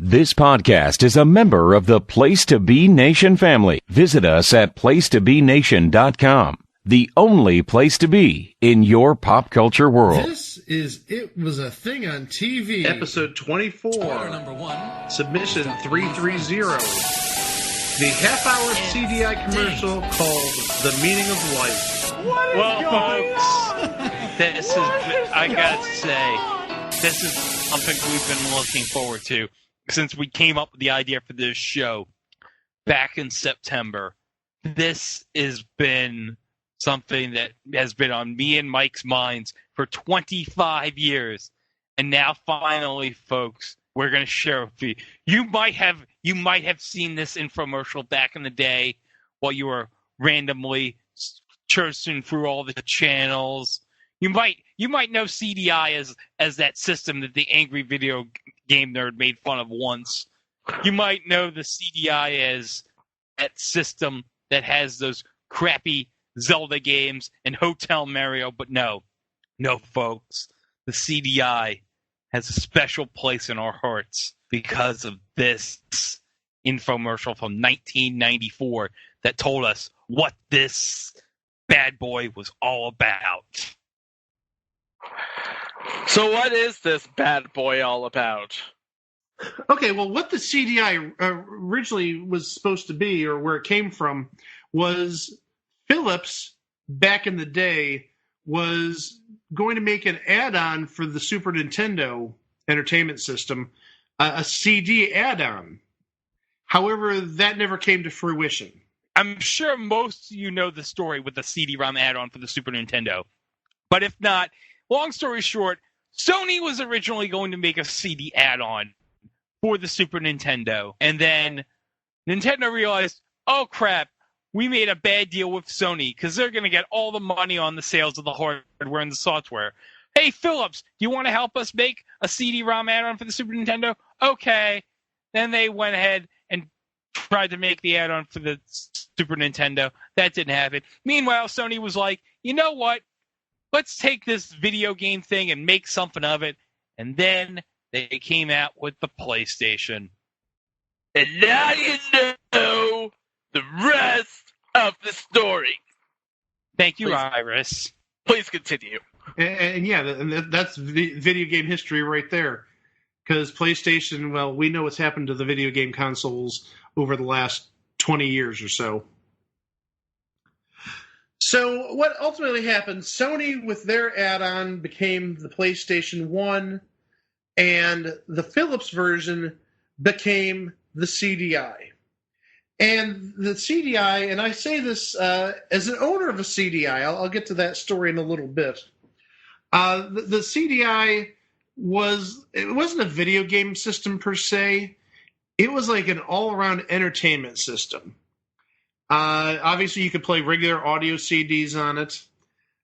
This podcast is a member of the Place to Be Nation family. Visit us at placetobenation.com, the only place to be in your pop culture world. This is It Was a Thing on TV. Episode 24. Spoiler number 1. Submission 330. The half-hour CDI commercial called The Meaning of Life. Folks, this is, I gotta say, this is something we've been looking forward to since we came up with the idea for this show back in September. This has been something that has been on me and Mike's minds for 25 years. And now finally, folks, we're going to share with you. You might have seen this infomercial back in the day while you were randomly searching through all the channels. You might know CDI as that system that the angry video game nerd made fun of once. You might know the CDI as that system that has those crappy Zelda games and Hotel Mario, but no, folks. The CDI has a special place in our hearts because of this infomercial from 1994 that told us what this bad boy was all about. So what is this bad boy all about? Okay, well, what the CDI originally was supposed to be, or where it came from, was Philips, back in the day, was going to make an add-on for the Super Nintendo Entertainment System, a CD add-on. However, that never came to fruition. I'm sure most of you know the story with the CD-ROM add-on for the Super Nintendo. But if not, long story short, Sony was originally going to make a CD add-on for the Super Nintendo. And then Nintendo realized, oh crap, we made a bad deal with Sony because they're going to get all the money on the sales of the hardware and the software. Hey, Philips, do you want to help us make a CD-ROM add-on for the Super Nintendo? Okay. Then they went ahead and tried to make the add-on for the Super Nintendo. That didn't happen. Meanwhile, Sony was like, you know what? Let's take this video game thing and make something of it. And then they came out with the PlayStation. And now you know the rest of the story. Thank you, Please. Iris. Please continue. And that's video game history right there. Because PlayStation, well, we know what's happened to the video game consoles over the last 20 years or so. So what ultimately happened, Sony with their add-on became the PlayStation 1, and the Philips version became the CDI. And the CDI, and I say this as an owner of a CDI, I'll get to that story in a little bit. The CDI wasn't a video game system per se. It was like an all-around entertainment system. Obviously, you could play regular audio CDs on it.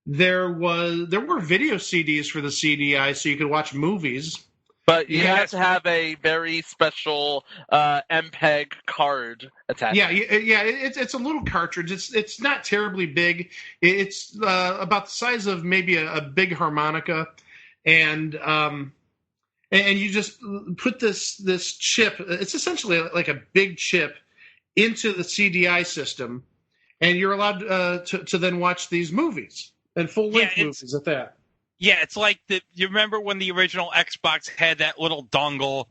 There were video CDs for the CDI, so you could watch movies. But you had to have a very special MPEG card attached. Yeah. It's a little cartridge. It's not terribly big. It's about the size of maybe a big harmonica, and you just put this chip. It's essentially like a big chip into the CDI system, and you're allowed to then watch these movies, and full-length movies at that. Yeah, it's like you remember when the original Xbox had that little dongle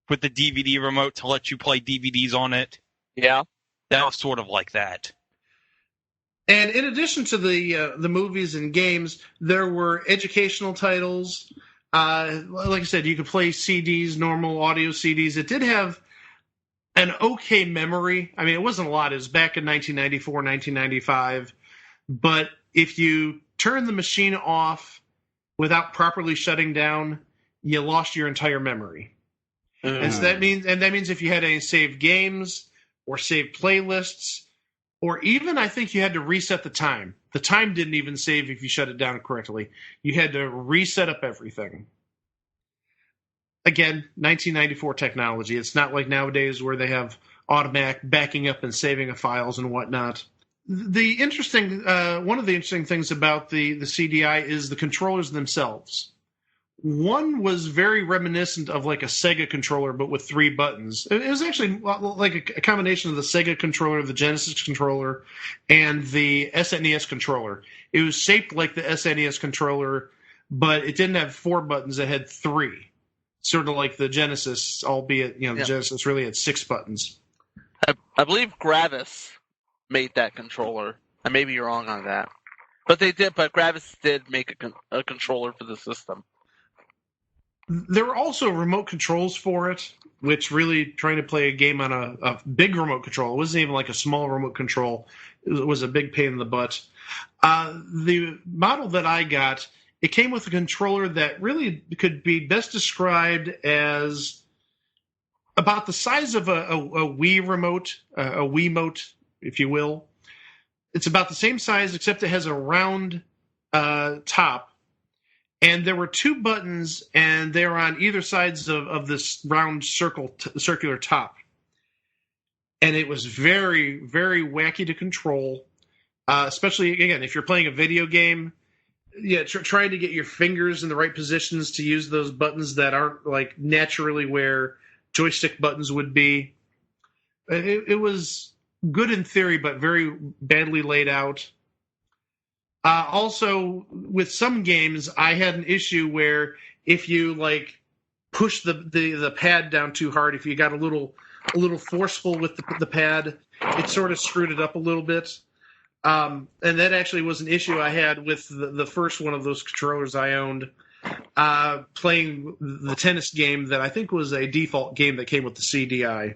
with the DVD remote to let you play DVDs on it? Yeah. That was sort of like that. And in addition to the movies and games, there were educational titles. Like I said, you could play CDs, normal audio CDs. It did have an okay memory. I mean, it wasn't a lot. It was back in 1994, 1995. But if you turn the machine off without properly shutting down, you lost your entire memory. And so that means if you had any saved games or saved playlists, or even I think you had to reset the time. The time didn't even save if you shut it down correctly. You had to reset up everything. Again, 1994 technology. It's not like nowadays where they have automatic backing up and saving of files and whatnot. One of the interesting things about the CDI is the controllers themselves. One was very reminiscent of like a Sega controller, but with 3 buttons. It was actually like a combination of the Sega controller, the Genesis controller, and the SNES controller. It was shaped like the SNES controller, but it didn't have 4 buttons. It had 3, sort of like the Genesis, albeit the Genesis really had 6 buttons. I believe Gravis made that controller. I may be wrong on that, but they did. But Gravis did make a controller for the system. There were also remote controls for it, which really trying to play a game on a big remote control. It wasn't even like a small remote control. It was a big pain in the butt. The model that I got, it came with a controller that really could be best described as about the size of a Wii remote, a Wiimote, if you will. It's about the same size, except it has a round top. And there were 2 buttons, and they were on either sides of this round circular top. And it was very, very wacky to control, especially, again, if you're playing a video game. Yeah, trying to get your fingers in the right positions to use those buttons that aren't like naturally where joystick buttons would be. It was good in theory, but very badly laid out. Also, with some games, I had an issue where if you like push the pad down too hard, if you got a little forceful with the pad, it sort of screwed it up a little bit. And that actually was an issue I had with the first one of those controllers I owned, playing the tennis game that I think was a default game that came with the CDI.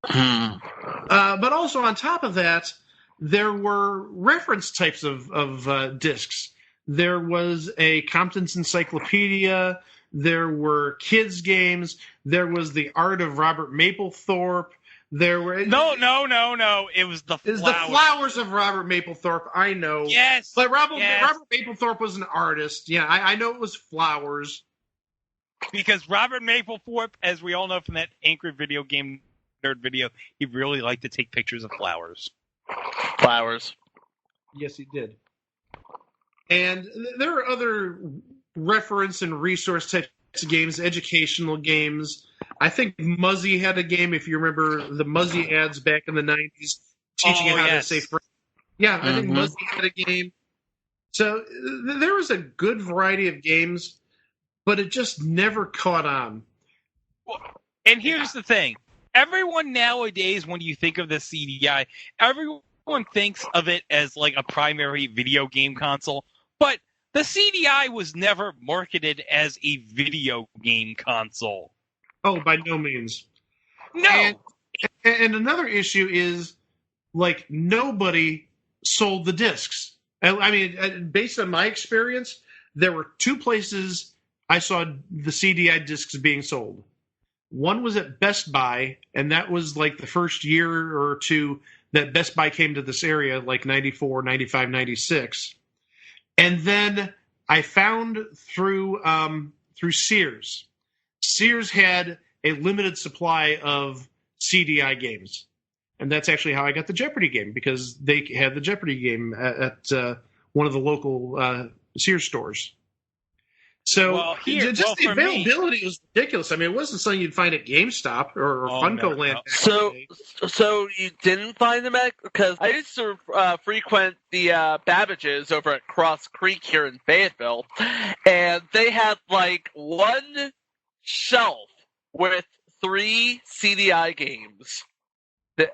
But also on top of that, there were reference types of discs. There was a Compton's Encyclopedia. There were kids games. There was the Art of Robert Mapplethorpe. There were No. It was the flowers. The Flowers of Robert Mapplethorpe. I know. Yes. But Robert Mapplethorpe was an artist. Yeah, I know it was flowers. Because Robert Mapplethorpe, as we all know from that Anchor video game nerd video, he really liked to take pictures of flowers. Flowers. Yes, he did. And there are other reference and resource types of games, educational games. I think Muzzy had a game, if you remember the Muzzy ads back in the 90s, teaching you how to say French. Yeah, I think Muzzy had a game. So there was a good variety of games, but it just never caught on. Well, and here's the thing. Everyone nowadays, when you think of the CDI, everyone thinks of it as like a primary video game console. But the CDI was never marketed as a video game console. Oh, by no means. No. And another issue is, like, nobody sold the discs. I mean, based on my experience, there were 2 places I saw the CDI discs being sold. One was at Best Buy, and that was like the first year or 2 that Best Buy came to this area, like 94, 95, 96. And then I found through Sears. Sears had a limited supply of CDI games. And that's actually how I got the Jeopardy game, because they had the Jeopardy game at one of the local Sears stores. So the availability was ridiculous. I mean, it wasn't something you'd find at GameStop or Funko Land. So you didn't find them at, because I used to frequent the Babbage's over at Cross Creek here in Fayetteville, and they had like one shelf with 3 CDI games.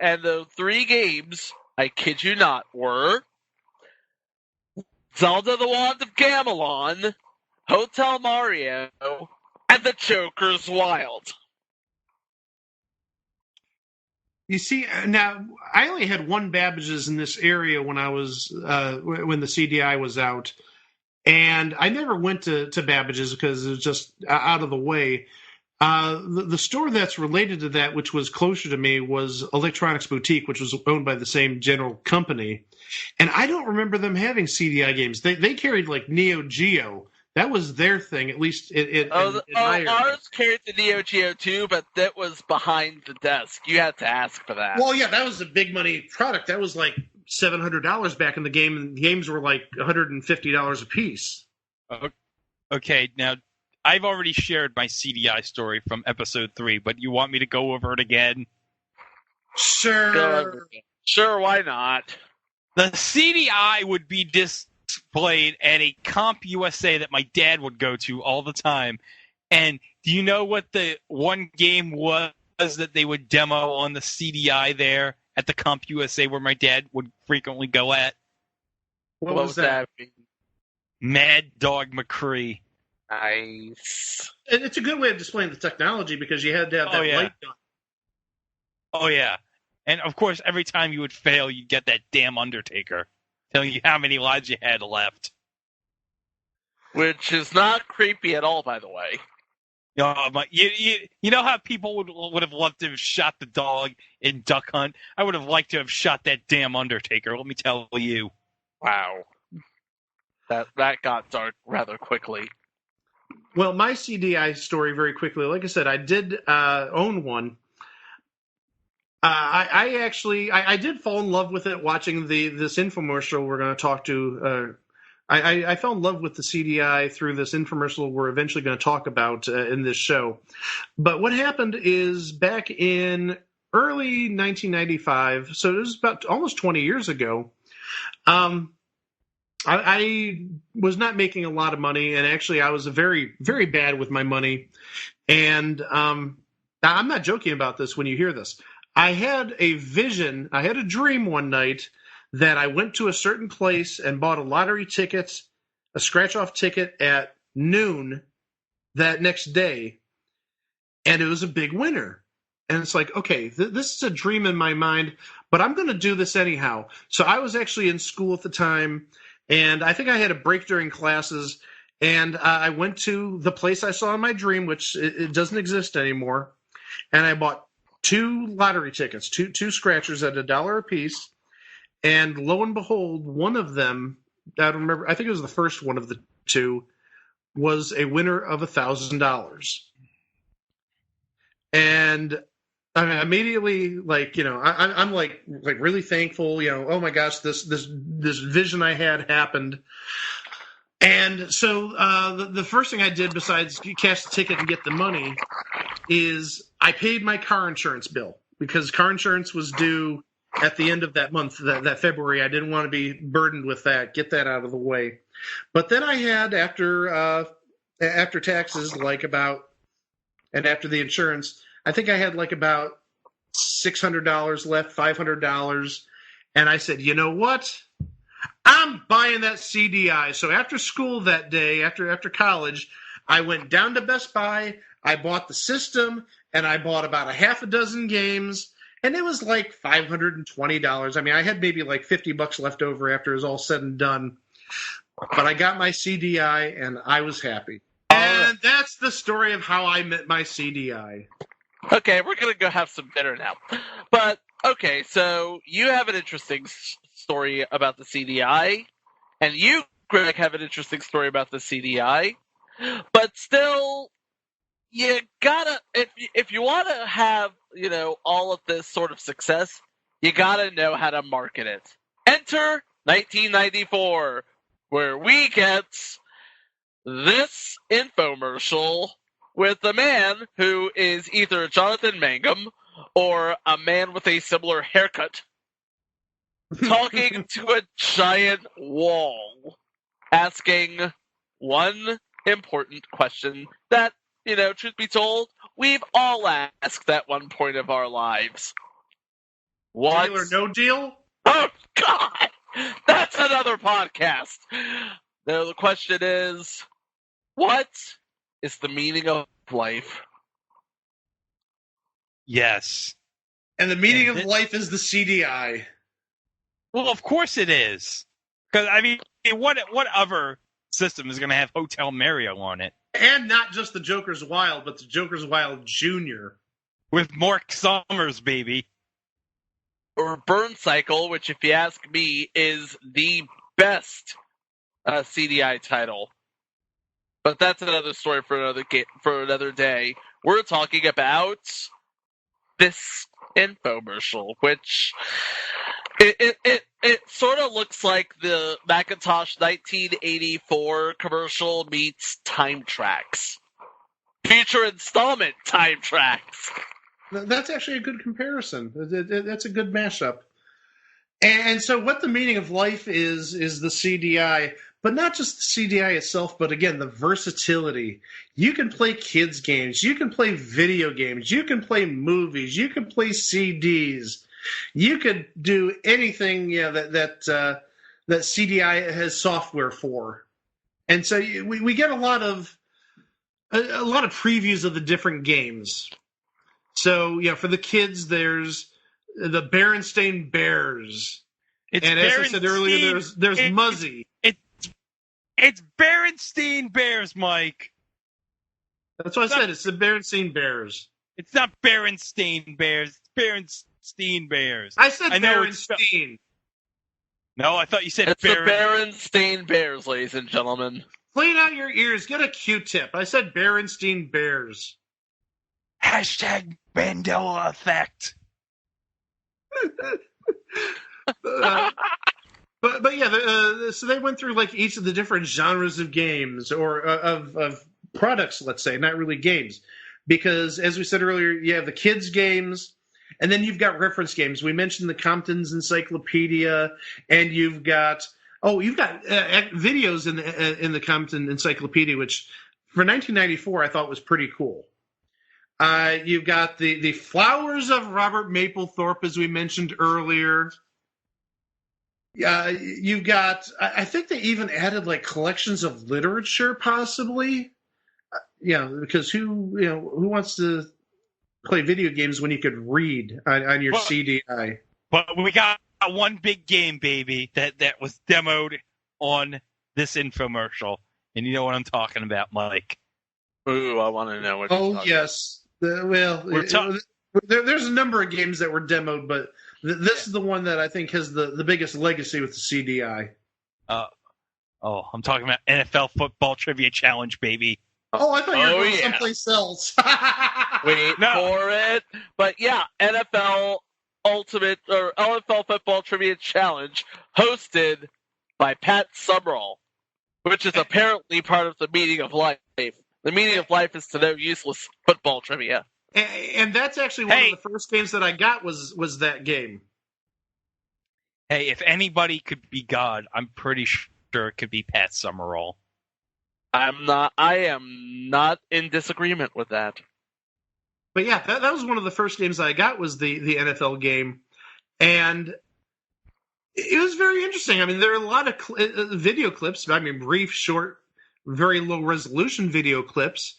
And the 3 games, I kid you not, were Zelda the Wand of Gamelon, Hotel Mario, and The Joker's Wild. You see, now I only had one Babbage's in this area when I was when the CDI was out, and I never went to Babbage's because it was just out of the way. The store that's related to that, which was closer to me, was Electronics Boutique, which was owned by the same general company. And I don't remember them having CDI games. They carried like Neo Geo. That was their thing, at least in my area. Ours carried the Neo Geo too, but that was behind the desk. You had to ask for that. Well, yeah, that was a big money product. That was like $700 back in the game, and the games were like $150 a piece. Okay, now I've already shared my CDI story from episode 3, but you want me to go over it again? Sure. Sure, why not? The CDI would be displayed at a Comp USA that my dad would go to all the time. And do you know what the one game was that they would demo on the CDI there at the Comp USA where my dad would frequently go at? What was that? Mad Dog McCree. Nice. And it's a good way of displaying the technology because you had to have that light gun. Oh, yeah. And, of course, every time you would fail, you'd get that damn Undertaker telling you how many lives you had left. Which is not creepy at all, by the way. You know how people would have loved to have shot the dog in Duck Hunt? I would have liked to have shot that damn Undertaker, let me tell you. Wow. That got dark rather quickly. Well, my CDI story very quickly. Like I said, I did own one. I did fall in love with it watching this infomercial we're going to talk to. I fell in love with the CDI through this infomercial we're eventually going to talk about in this show. But what happened is back in early 1995, so it was about almost 20 years ago, I was not making a lot of money, and actually I was very, very bad with my money. And I'm not joking about this when you hear this. I had a vision, I had a dream one night that I went to a certain place and bought a lottery ticket, a scratch-off ticket at noon that next day, and it was a big winner. And it's like, okay, this is a dream in my mind, but I'm going to do this anyhow. So I was actually in school at the time, and I think I had a break during classes, and I went to the place I saw in my dream, which it doesn't exist anymore, and I bought 2 lottery tickets, two scratchers at $1 a piece. And lo and behold, one of them, I don't remember, I think it was the first one of the 2, was a winner of $1,000. And I mean, immediately, like, I'm like really thankful, oh my gosh, this vision I had happened. And so the first thing I did besides cash the ticket and get the money is I paid my car insurance bill because car insurance was due at the end of that month, that February. I didn't want to be burdened with that, get that out of the way. But then I had, after taxes, and after the insurance, I think I had about $600 left, $500. And I said, you know what? I'm buying that CDI. So after school that day, after college, I went down to Best Buy, I bought the system, and I bought about a half a dozen games, and it was like $520. I mean, I had maybe like $50 left over after it was all said and done. But I got my CDI, and I was happy. And that's the story of how I met my CDI. Okay, we're going to go have some dinner now. But, okay, so you have an interesting story about the CDI, and you, Greg, have an interesting story about the CDI. But still, you gotta, if you want to have, all of this sort of success, you gotta know how to market it. Enter 1994, where we get this infomercial with a man who is either Jonathan Mangum or a man with a similar haircut talking to a giant wall, asking one important question that, truth be told, we've all asked at one point of our lives. What? Deal or no deal? Oh, God! That's another podcast. No, the question is, what is the meaning of life? Yes. And the meaning of life is the CDI. Well, of course it is. Because, I mean, what other system is going to have Hotel Mario on it? And not just the Joker's Wild, but the Joker's Wild Jr. With Mark Summers, baby. Or Burn Cycle, which, if you ask me, is the best CDI title. But that's another story for another day. We're talking about this infomercial, which It sort of looks like the Macintosh 1984 commercial meets Time Tracks. Future installment Time Tracks. That's actually a good comparison. That's a good mashup. And so what the meaning of life is the CDI, but not just the CDI itself, but again, the versatility. You can play kids games, you can play video games, you can play movies, you can play CDs. You could do anything that CDI has software for. And so we get a lot of previews of the different games. So, for the kids, there's the Berenstain Bears. And as I said earlier, there's Muzzy. It's Berenstain Bears, Mike. That's what I said. It's the Berenstain Bears. It's not Berenstain Bears. It's Berenstain Bears. I said Berenstain. No, I thought you said it's the Berenstain Bears, ladies and gentlemen. Clean out your ears. Get a Q-tip. I said Berenstain Bears. Hashtag Mandela effect. But yeah, so they went through like each of the different genres of games or of products, let's say, not really games, because as we said earlier, you have the kids games, and then you've got reference games. We mentioned the Compton's Encyclopedia, and you've got videos in the Compton Encyclopedia, which for 1994 I thought was pretty cool. You've got the Flowers of Robert Mapplethorpe, as we mentioned earlier. You've got, I think they even added like collections of literature, possibly. Because who wants to play video games when you could read on your CDI? But we got one big game, baby, that was demoed on this infomercial, and you know what I'm talking about, Mike. Ooh, I want to know what. Oh yes. There's a number of games that were demoed, but this is the one that I think has the biggest legacy with the CDI. I'm talking about NFL Football Trivia Challenge, baby. Oh, I thought you were going someplace else. Wait for it. But yeah, NFL Football Trivia Challenge, hosted by Pat Summerall, which is apparently part of the meaning of life. The meaning of life is to know useless football trivia. And that's actually one of the first games that I got was that game. Hey, if anybody could be God, I'm pretty sure it could be Pat Summerall. I am not in disagreement with that. But yeah, that was one of the first games I got was the NFL game. And it was very interesting. I mean, there are a lot of video clips. I mean, brief, short, very low resolution video clips.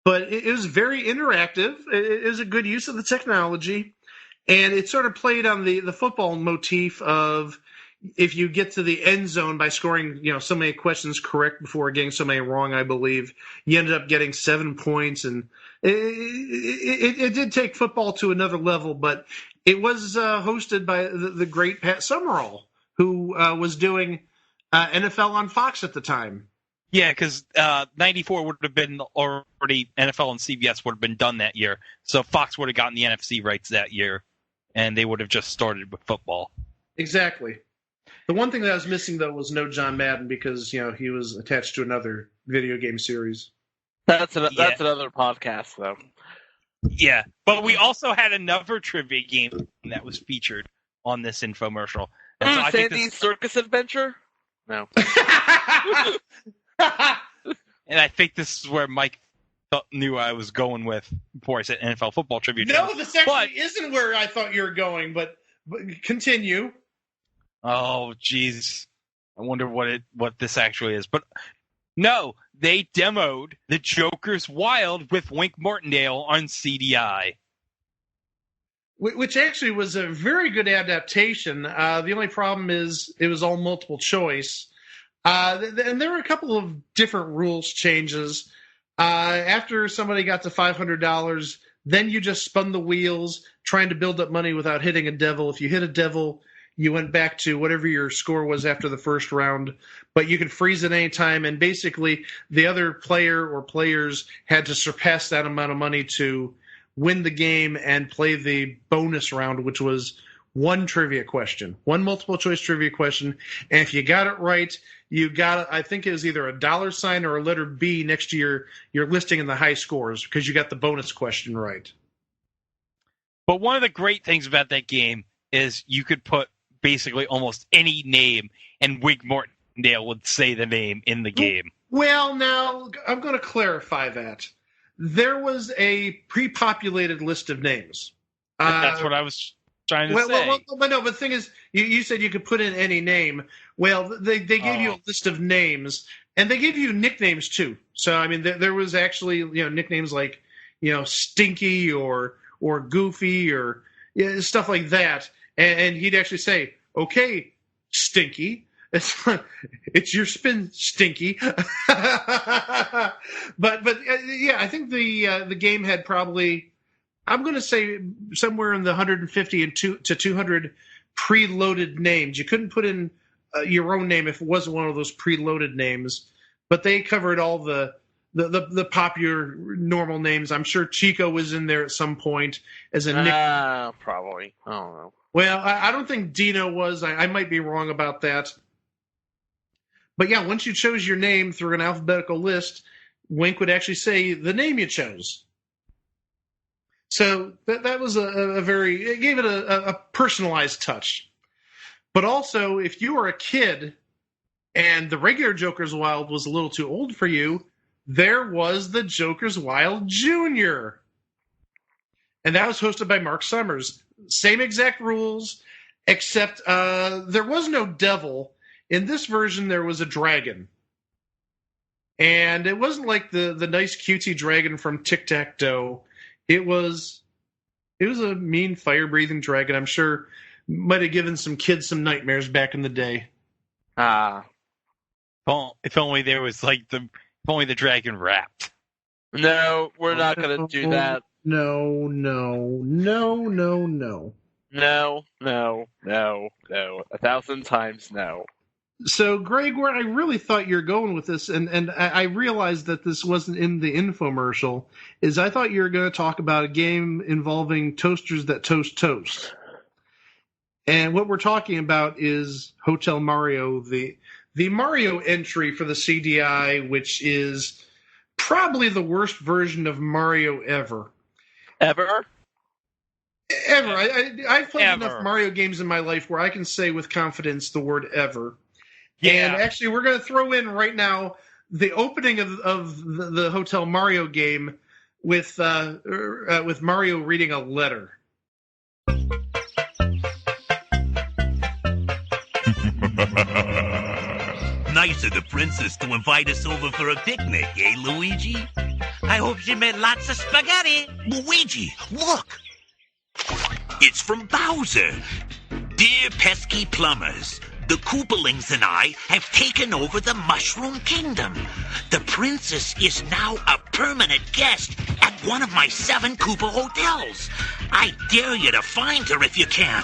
But it was very interactive. It was a good use of the technology. And it sort of played on the football motif of if you get to the end zone by scoring, so many questions correct before getting so many wrong, I believe, you ended up getting 7 points. And it did take football to another level, but it was hosted by the great Pat Summerall, who was doing NFL on Fox at the time. Yeah, because 94 would have been already, NFL and CBS would have been done that year. So Fox would have gotten the NFC rights that year, and they would have just started with football. Exactly. The one thing that I was missing, though, was no John Madden because, he was attached to another video game series. That's another podcast, though. Yeah, but we also had another trivia game that was featured on this infomercial. And so Sandy's Circus Adventure? No. And I think this is where Mike knew I was going with before I said NFL Football Trivia. No, this actually isn't where I thought you were going, but continue. Oh, jeez. I wonder what this actually is. But no, they demoed The Joker's Wild with Wink Martindale on CDI. Which actually was a very good adaptation. The only problem is it was all multiple choice. And there were a couple of different rules changes. After somebody got to $500, then you just spun the wheels trying to build up money without hitting a devil. If you hit a devil, you went back to whatever your score was after the first round. But you could freeze at any time, and basically the other player or players had to surpass that amount of money to win the game and play the bonus round, which was one trivia question, one multiple choice trivia question, and if you got it right, you got, I think it was either a dollar sign or a letter B next to your listing in the high scores because you got the bonus question right. But one of the great things about that game is you could put basically almost any name, and Wig Martindale would say the name in the game. Well, now, I'm going to clarify that. There was a pre-populated list of names. That's what I was trying to say. But the thing is, you said you could put in any name. Well, they gave you a list of names, and they gave you nicknames too. So, I mean, there was actually, nicknames like, Stinky or Goofy or stuff like that. And he'd actually say, okay, Stinky. It's your spin, Stinky. but yeah, I think the game had probably, I'm going to say somewhere in the 150 to 200 preloaded names. You couldn't put in your own name if it wasn't one of those preloaded names, but they covered all the popular normal names. I'm sure Chico was in there at some point as a nickname. Probably. I don't know. Well, I don't think Dino was. I might be wrong about that. But yeah, once you chose your name through an alphabetical list, Wink would actually say the name you chose. So that was it gave it a personalized touch. But also, if you were a kid and the regular Joker's Wild was a little too old for you, there was the Joker's Wild Jr. And that was hosted by Mark Summers. Same exact rules, except there was no devil. In this version, there was a dragon. And it wasn't like the nice cutesy dragon from Tic-Tac-Toe. It was a mean fire-breathing dragon. I'm sure might have given some kids some nightmares back in the day. Well, if only there was if only the dragon rapped. No, we're not going to do that. No. No. 1,000 times no. So, Greg, where I really thought you were going with this, and I realized that this wasn't in the infomercial, is I thought you were going to talk about a game involving toasters that toast. And what we're talking about is Hotel Mario, the Mario entry for the CDI, which is probably the worst version of Mario ever. Ever? I've played enough Mario games in my life where I can say with confidence the word ever. Yeah. And actually, we're going to throw in right now the opening of the Hotel Mario game with Mario reading a letter. Nice of the princess to invite us over for a picnic, eh, Luigi? I hope she made lots of spaghetti. Luigi, look! It's from Bowser. Dear pesky plumbers, the Koopalings and I have taken over the Mushroom Kingdom. The princess is now a permanent guest at one of my 7 Koopa hotels. I dare you to find her if you can.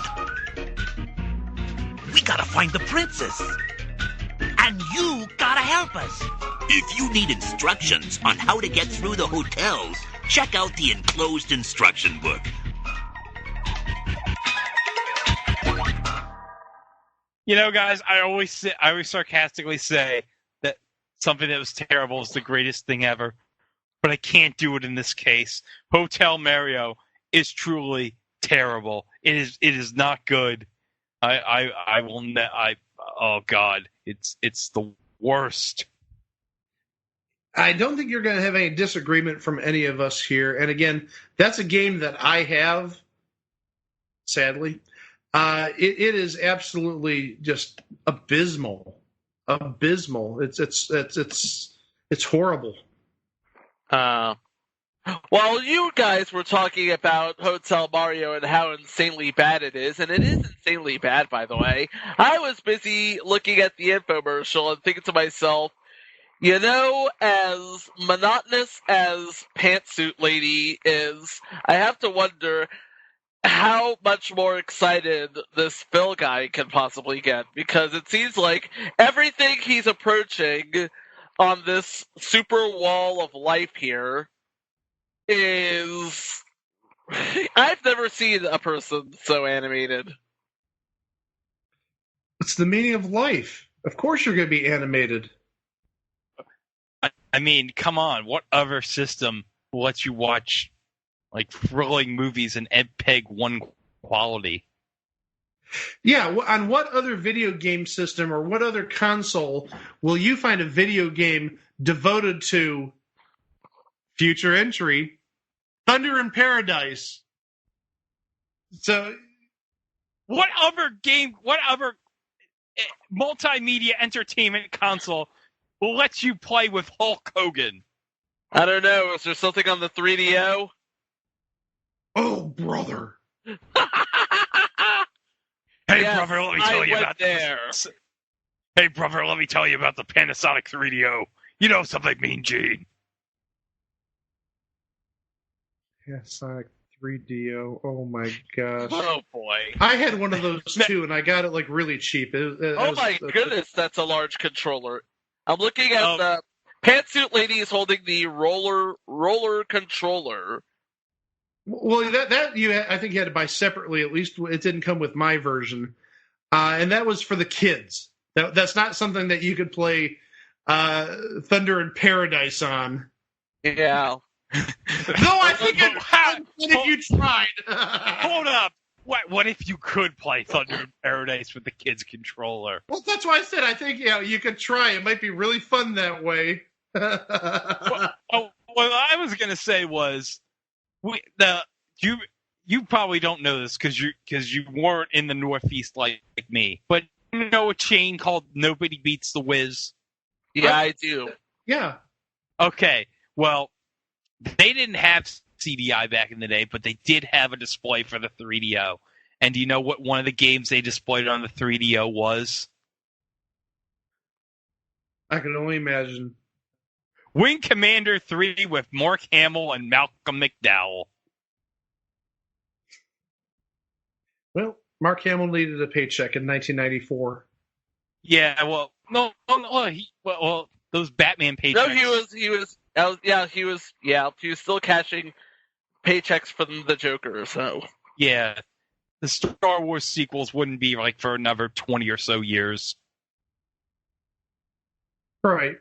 We gotta find the princess. And you gotta help us. If you need instructions on how to get through the hotels, check out the enclosed instruction book. Guys, I always sarcastically say that something that was terrible is the greatest thing ever, but I can't do it in this case. Hotel Mario is truly terrible. It is not good. Oh God, it's the worst. I don't think you're going to have any disagreement from any of us here. And again, that's a game that I have, sadly. It is absolutely just abysmal. It's horrible. While you guys were talking about Hotel Mario and how insanely bad it is, and it is insanely bad, by the way, I was busy looking at the infomercial and thinking to myself, as monotonous as Pantsuit Lady is, I have to wonder how much more excited this Phil guy can possibly get, because it seems like everything he's approaching on this super wall of life here is... I've never seen a person so animated. It's the meaning of life. Of course you're going to be animated. I mean, come on. What other system lets you watch like thrilling movies in MPEG 1 quality? Yeah, on what other video game system or what other console will you find a video game devoted to future entry, Thunder in Paradise? So, what other multimedia entertainment console will let you play with Hulk Hogan? I don't know. Is there something on the 3DO? oh, brother. Hey, Yes, brother, let me tell you about there. this. Hey, brother, let me tell you about the Panasonic 3DO. You know something, Mean Gene. Yeah, Sonic 3DO. Oh my gosh. Oh boy. I had one of those too, and I got it like really cheap. Oh my goodness, that's a large controller. I'm looking at the pantsuit lady is holding the roller controller. Well, I think you had to buy separately. At least it didn't come with my version, and that was for the kids. That's not something that you could play Thunder in Paradise on. Yeah. No, I think it would fun if you tried. Hold up. What if you could play Thunder in Paradise with the kids' controller? Well, that's why I said I think you could try. It might be really fun that way. What I was gonna say was, you probably don't know this because you weren't in the Northeast like me, but you know a chain called Nobody Beats the Wiz? Yeah, I do. Yeah. Okay, well, they didn't have CDI back in the day, but they did have a display for the 3DO. And do you know what one of the games they displayed on the 3DO was? I can only imagine. Wing Commander 3 with Mark Hamill and Malcolm McDowell. Well, Mark Hamill needed a paycheck in 1994. Yeah, well, no, those Batman paychecks. No, he was still cashing paychecks from the Joker, so. Yeah, the Star Wars sequels wouldn't be like for another 20 or so years. Right.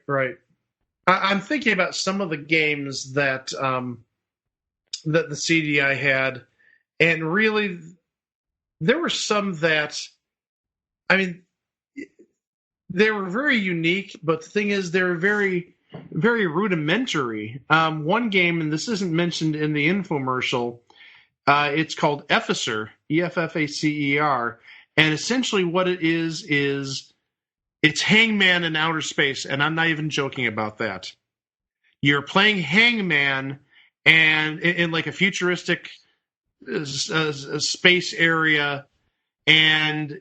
I'm thinking about some of the games that that the CDI had, and really, there were some that, I mean, they were very unique, but the thing is, they're very, very rudimentary. One game, and this isn't mentioned in the infomercial, it's called Effacer, Effacer, and essentially what it is it's Hangman in outer space, and I'm not even joking about that. You're playing Hangman, and in like a futuristic space area, and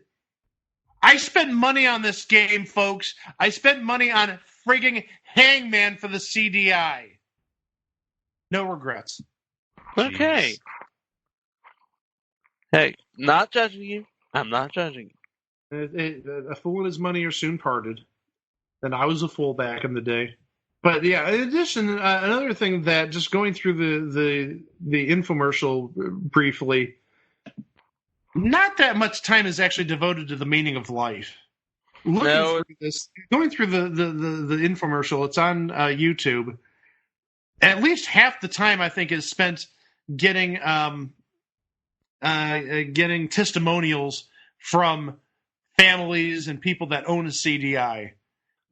I spent money on this game, folks. I spent money on frigging Hangman for the CDI. No regrets. Okay. Jeez. Hey, not judging you. I'm not judging you. A fool and his money are soon parted. And I was a fool back in the day. But yeah, in addition, another thing that just going through the infomercial briefly, not that much time is actually devoted to the meaning of life. Going through the infomercial, it's on YouTube. At least half the time I think is spent getting testimonials from families and people that own a CDI.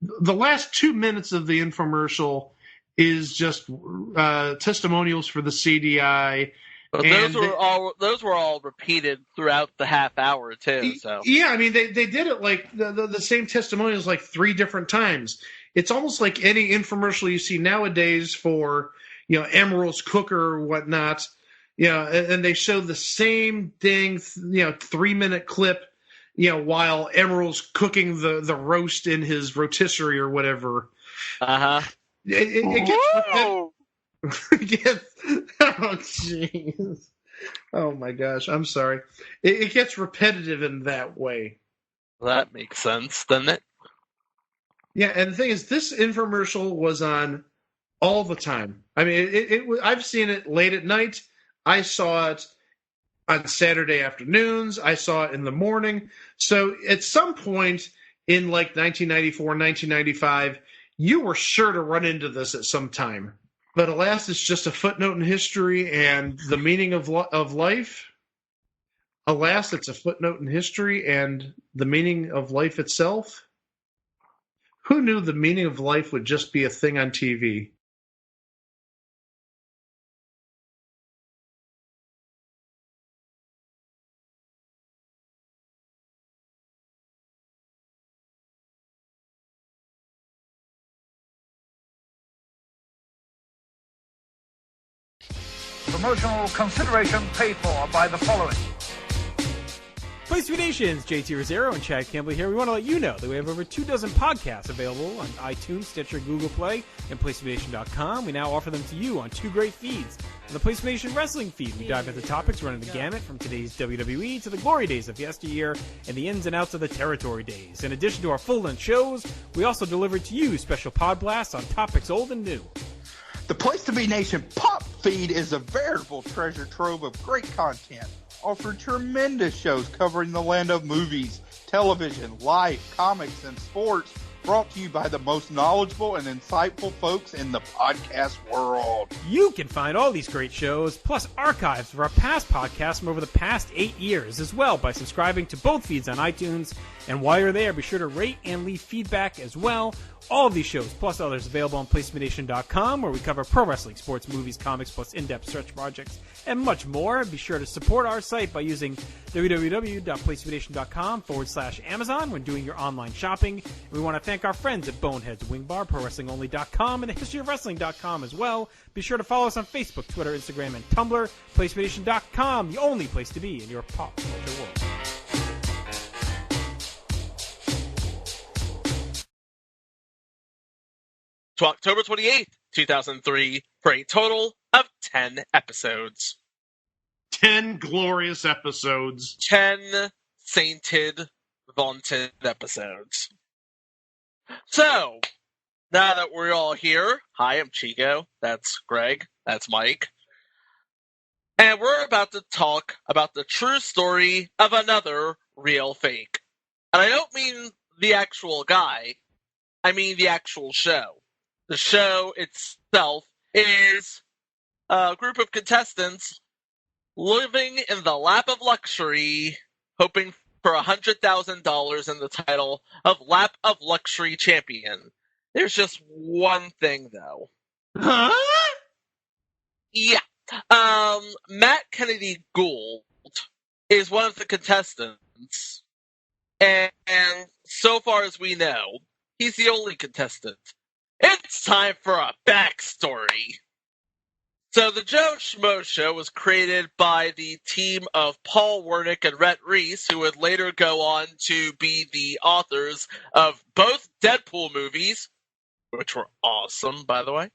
The last 2 minutes of the infomercial is just testimonials for the CDI. But those were all repeated throughout the half hour too. So yeah, I mean they did it like the same testimonials like 3 different times. It's almost like any infomercial you see nowadays for Emerald's Cooker or whatnot. And they show the same thing, 3-minute clip. While Emerald's cooking the roast in his rotisserie or whatever. Uh-huh. It gets oh, jeez. Oh, my gosh. I'm sorry. It gets repetitive in that way. Well, that makes sense, doesn't it? Yeah, and the thing is, this infomercial was on all the time. I mean, I've seen it late at night. I saw it on Saturday afternoons. I saw it in the morning. So at some point in like 1994, 1995, you were sure to run into this at some time. But alas, it's just a footnote in history, and the meaning of life. Alas, it's a footnote in history and the meaning of life itself. Who knew the meaning of life would just be a thing on TV? Promotional consideration paid for by the following. Place to Be Nations, JT Rosero and Chad Campbell here. We want to let you know that we have over 24 podcasts available on iTunes, Stitcher, Google Play, and PlaceToBeNation.com. We now offer them to you on 2 great feeds. On the Place to Be Nation Wrestling feed, we dive into topics running the gamut from today's WWE to the glory days of yesteryear and the ins and outs of the territory days. In addition to our full-length shows, we also deliver to you special pod blasts on topics old and new. The Place to Be Nation Pop feed is a veritable treasure trove of great content, offering tremendous shows covering the land of movies, television, life, comics, and sports, brought to you by the most knowledgeable and insightful folks in the podcast world. You can find all these great shows, plus archives of our past podcasts from over the past 8 years as well by subscribing to both feeds on iTunes. And while you're there, be sure to rate and leave feedback as well. All of these shows, plus others, available on PlaceToBeNation.com, where we cover pro wrestling, sports, movies, comics, plus in-depth stretch projects, and much more. Be sure to support our site by using www.PlaceToBeNation.com/Amazon when doing your online shopping. And we want to thank our friends at Boneheads Wing Bar, ProWrestlingOnly.com, and TheHistoryOfWrestling.com as well. Be sure to follow us on Facebook, Twitter, Instagram, and Tumblr. PlaceToBeNation.com, the only place to be in your pop culture world. To October 28th, 2003, for a total of 10 episodes. 10 glorious episodes. 10 sainted, vaunted episodes. So, now that we're all here, hi, I'm Chico, that's Greg, that's Mike, and we're about to talk about the true story of another real fake. And I don't mean the actual guy, I mean the actual show. The show itself is a group of contestants living in the lap of luxury, hoping for $100,000 in the title of Lap of Luxury Champion. There's just one thing, though. Huh? Yeah. Matt Kennedy Gould is one of the contestants, and so far as we know, he's the only contestant. It's time for a backstory. So the Joe Schmo Show was created by the team of Paul Wernick and Rhett Reese, who would later go on to be the authors of both Deadpool movies, which were awesome, by the way.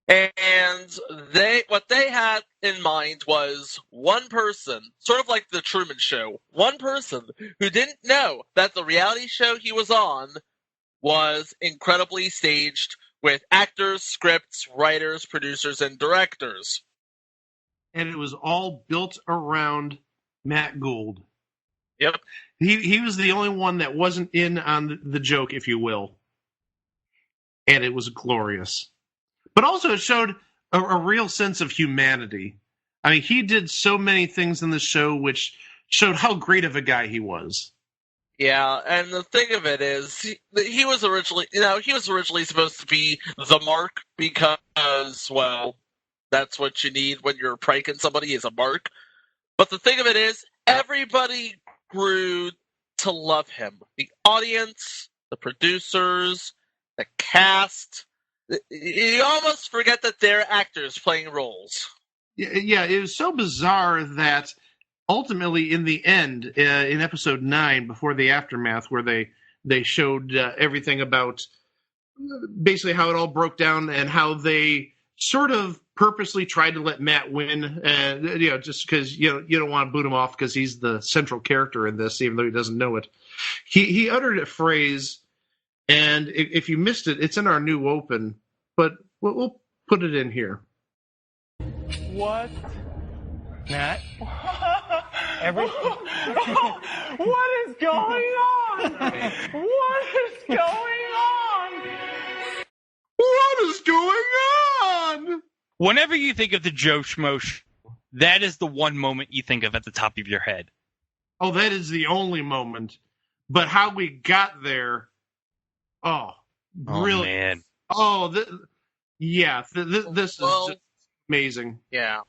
And what they had in mind was one person, sort of like the Truman Show, one person who didn't know that the reality show he was on was incredibly staged with actors, scripts, writers, producers, and directors. And it was all built around Matt Gould. Yep. He was the only one that wasn't in on the joke, if you will. And it was glorious. But also it showed a real sense of humanity. I mean, he did so many things in the show which showed how great of a guy he was. Yeah, and the thing of it is, he was originally supposed to be the mark because, well, that's what you need when you're pranking somebody is a mark. But the thing of it is, everybody grew to love him. The audience, the producers, the cast. You almost forget that they're actors playing roles. Yeah, it was so bizarre that ultimately, in the end, in episode 9, before the aftermath, where they showed everything about basically how it all broke down and how they sort of purposely tried to let Matt win, just because you don't want to boot him off because he's the central character in this, even though he doesn't know it. He uttered a phrase, and if you missed it, it's in our new open, but we'll put it in here. What Matt? What is going on? What is going on? What is going on? Whenever you think of the Joe Schmo Show, that is the one moment you think of at the top of your head. Oh, that is the only moment. But how we got there, really? Man. Oh, this is just amazing. Yeah.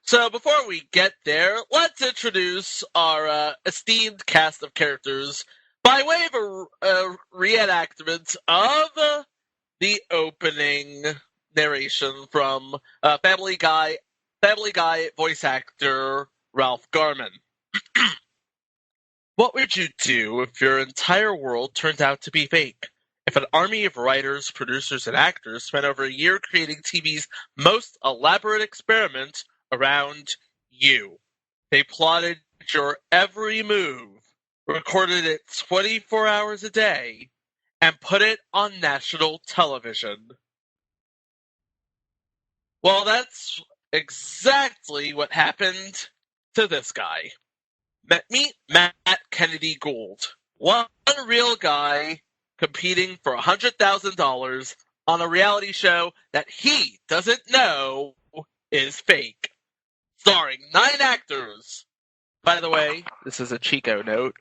So before we get there, let's introduce our esteemed cast of characters by way of a reenactment of the opening narration from Family Guy voice actor Ralph Garman. What would you do if your entire world turned out to be fake? If an army of writers, producers, and actors spent over a year creating TV's most elaborate experiment around you. They plotted your every move, recorded it 24 hours a day, and put it on national television. Well, that's exactly what happened to this guy. Meet Matt Kennedy Gould, one real guy competing for $100,000 on a reality show that he doesn't know is fake. Starring 9 actors. By the way, this is a Chico note.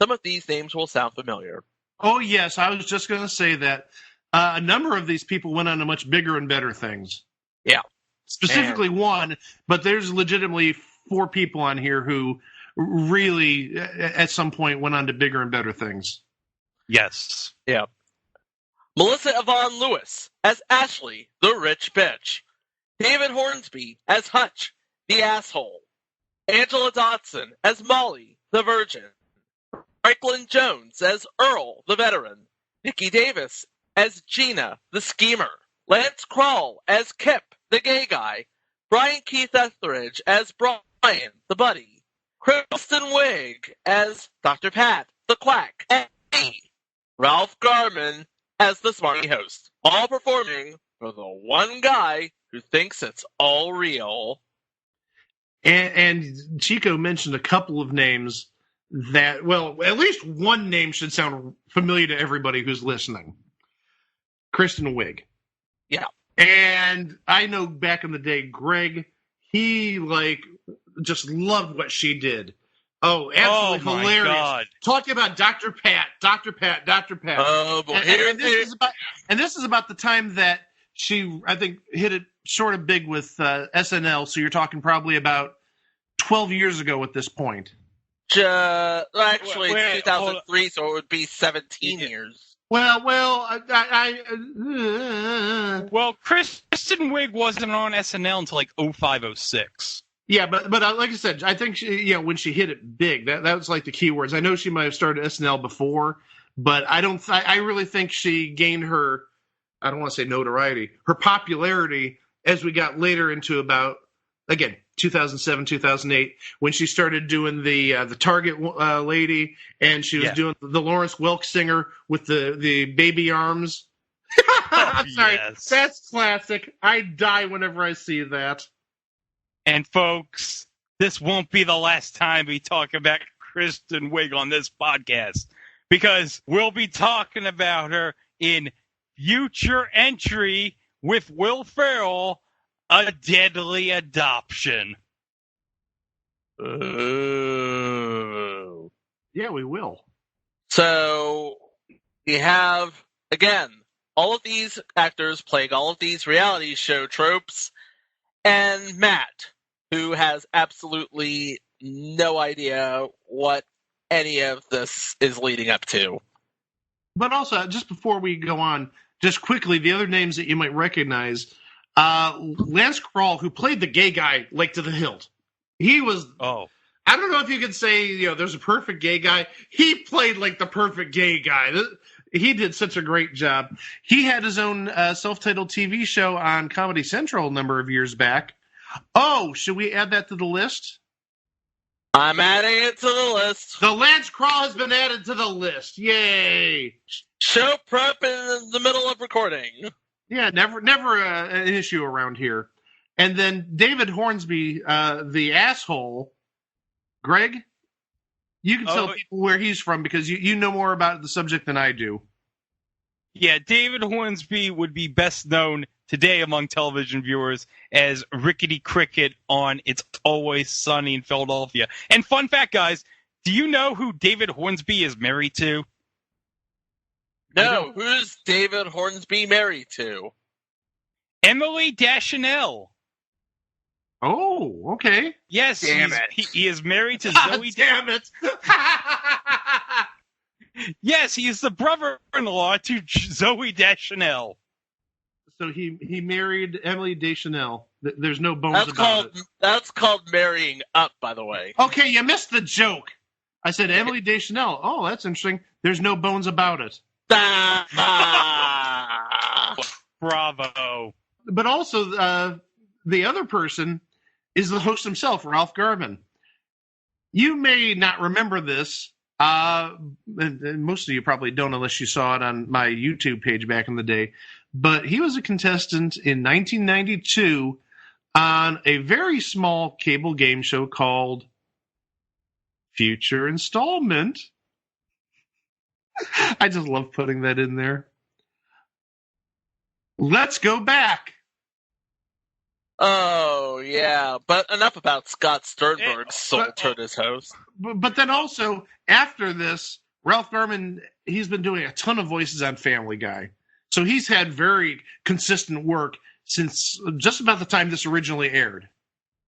Some of these names will sound familiar. Oh, yes, I was just going to say that. A number of these people went on to much bigger and better things. Yeah. Specifically one, but there's legitimately 4 people on here who really, at some point, went on to bigger and better things. Yes. Yeah. Melissa Yvonne Lewis as Ashley, the rich bitch. David Hornsby as Hutch, the asshole. Angela Dodson as Molly, the virgin. Franklin Jones as Earl, the veteran. Nikki Davis as Gina, the schemer. Lance Kroll as Kip, the gay guy. Brian Keith Etheridge as Brian, the buddy. Kristen Wiig as Dr. Pat, the quack. And me, Ralph Garman, as the smarty host. All performing for the one guy who thinks it's all real. And Chico mentioned a couple of names that, well, at least one name should sound familiar to everybody who's listening. Kristen Wiig. Yeah. And I know back in the day, Greg, he just loved what she did. Oh, absolutely hilarious. God. Talking about Dr. Pat. Oh, boy. And this is about the time that she, I think, hit it sort of big with SNL. So you're talking probably about 12 years ago at this point. Actually, 2003, so it would be 17 years. Well, Kristen Wiig wasn't on SNL until like 0506. Yeah, but like I said, I think she, when she hit it big, that was like the key words. I know she might have started SNL before, but I really think she gained her, I don't want to say notoriety, her popularity as we got later into about, again, 2007, 2008, when she started doing the Target lady, and she was doing the Lawrence Welk singer with the baby arms. I'm sorry, that's classic. I die whenever I see that. And folks, this won't be the last time we talk about Kristen Wiig on this podcast, because we'll be talking about her in future entry with Will Ferrell, A Deadly Adoption. Oh. Yeah, we will. So, we have, again, all of these actors playing all of these reality show tropes, and Matt, who has absolutely no idea what any of this is leading up to. But also, just before we go on, just quickly, the other names that you might recognize, Lance Kroll, who played the gay guy, like to the hilt. He was... Oh. I don't know if you could say, there's a perfect gay guy. He played like the perfect gay guy. He did such a great job. He had his own self-titled TV show on Comedy Central a number of years back. Oh, should we add that to the list? I'm adding it to the list. The Lance Kroll has been added to the list. Yay! Show prep in the middle of recording. Yeah, never an issue around here. And then David Hornsby, the asshole, Greg, you can tell people where he's from because you know more about the subject than I do. Yeah, David Hornsby would be best known today among television viewers as Rickety Cricket on It's Always Sunny in Philadelphia. And fun fact, guys, do you know who David Hornsby is married to? No, who's David Hornsby married to? Emily Deschanel. Oh, okay. Yes, he is married to Zoe. Damn it! Yes, he is the brother-in-law to Zoe Deschanel. So he married Emily Deschanel. There's no bones about it. That's called marrying up, by the way. Okay, you missed the joke. I said Emily Deschanel. Oh, that's interesting. There's no bones about it. Bravo. But also, the other person is the host himself, Ralph Garman. You may not remember this. And most of you probably don't unless you saw it on my YouTube page back in the day. But he was a contestant in 1992 on a very small cable game show called Future Installment. I just love putting that in there. Let's go back. Oh, yeah. But enough about Scott Sternberg's soul turn his host. But then also, after this, Ralph Garman, he's been doing a ton of voices on Family Guy. So he's had very consistent work since just about the time this originally aired.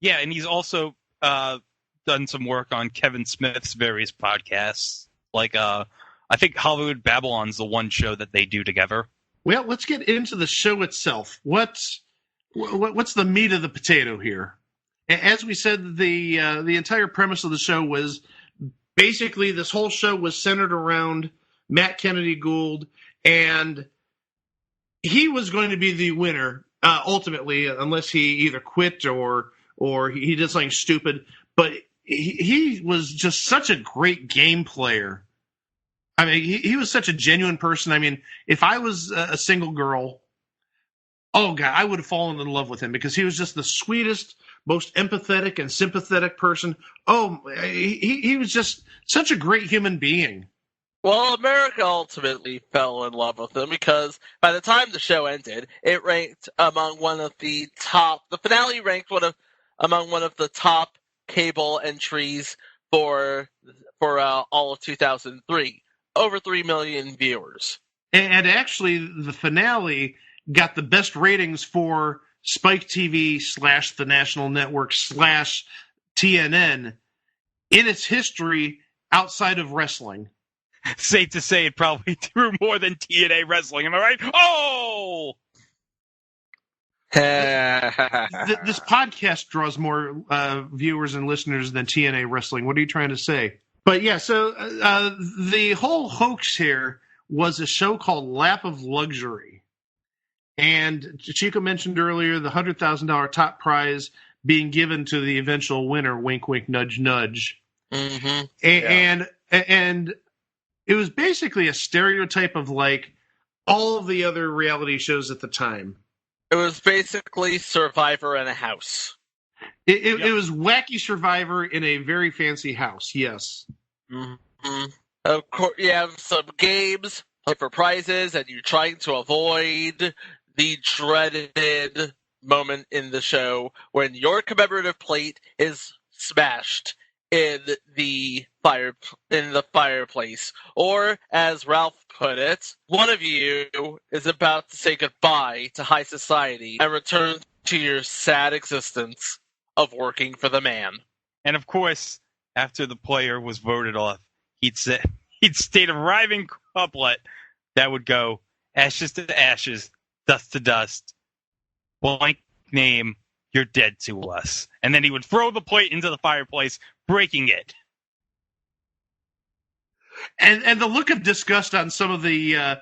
Yeah, and he's also done some work on Kevin Smith's various podcasts. Like, I think Hollywood Babylon's the one show that they do together. Well, let's get into the show itself. What's the meat of the potato here? As we said, the entire premise of the show was basically this whole show was centered around Matt Kennedy Gould, and he was going to be the winner ultimately, unless he either quit or he did something stupid. But he was just such a great game player. I mean, he was such a genuine person. I mean, if I was a single girl, oh, God, I would have fallen in love with him because he was just the sweetest, most empathetic and sympathetic person. Oh, he was just such a great human being. Well, America ultimately fell in love with him because by the time the show ended, it ranked among one of the top. The finale ranked among one of the top cable entries for all of 2003. Over 3 million viewers. And actually, the finale got the best ratings for Spike TV / the National Network / TNN in its history outside of wrestling. Safe to say it probably drew more than TNA wrestling. Am I right? Oh! This podcast draws more viewers and listeners than TNA wrestling. What are you trying to say? But yeah, so the whole hoax here was a show called Lap of Luxury. And Chico mentioned earlier the $100,000 top prize being given to the eventual winner, wink, wink, nudge, nudge. Mm-hmm. And it was basically a stereotype of like all of the other reality shows at the time. It was basically Survivor in a house. It was Wacky Survivor in a very fancy house, yes. Mm-hmm. Of course, you have some games for prizes, and you're trying to avoid the dreaded moment in the show when your plate is smashed in the fireplace, or as Ralph put it, one of you is about to say goodbye to high society and return to your sad existence of working for the man. And of course, after the player was voted off, he'd state a rhyming couplet that would go, ashes to ashes, dust to dust, blank name, you're dead to us. And then he would throw the plate into the fireplace, breaking it. And the look of disgust on some of the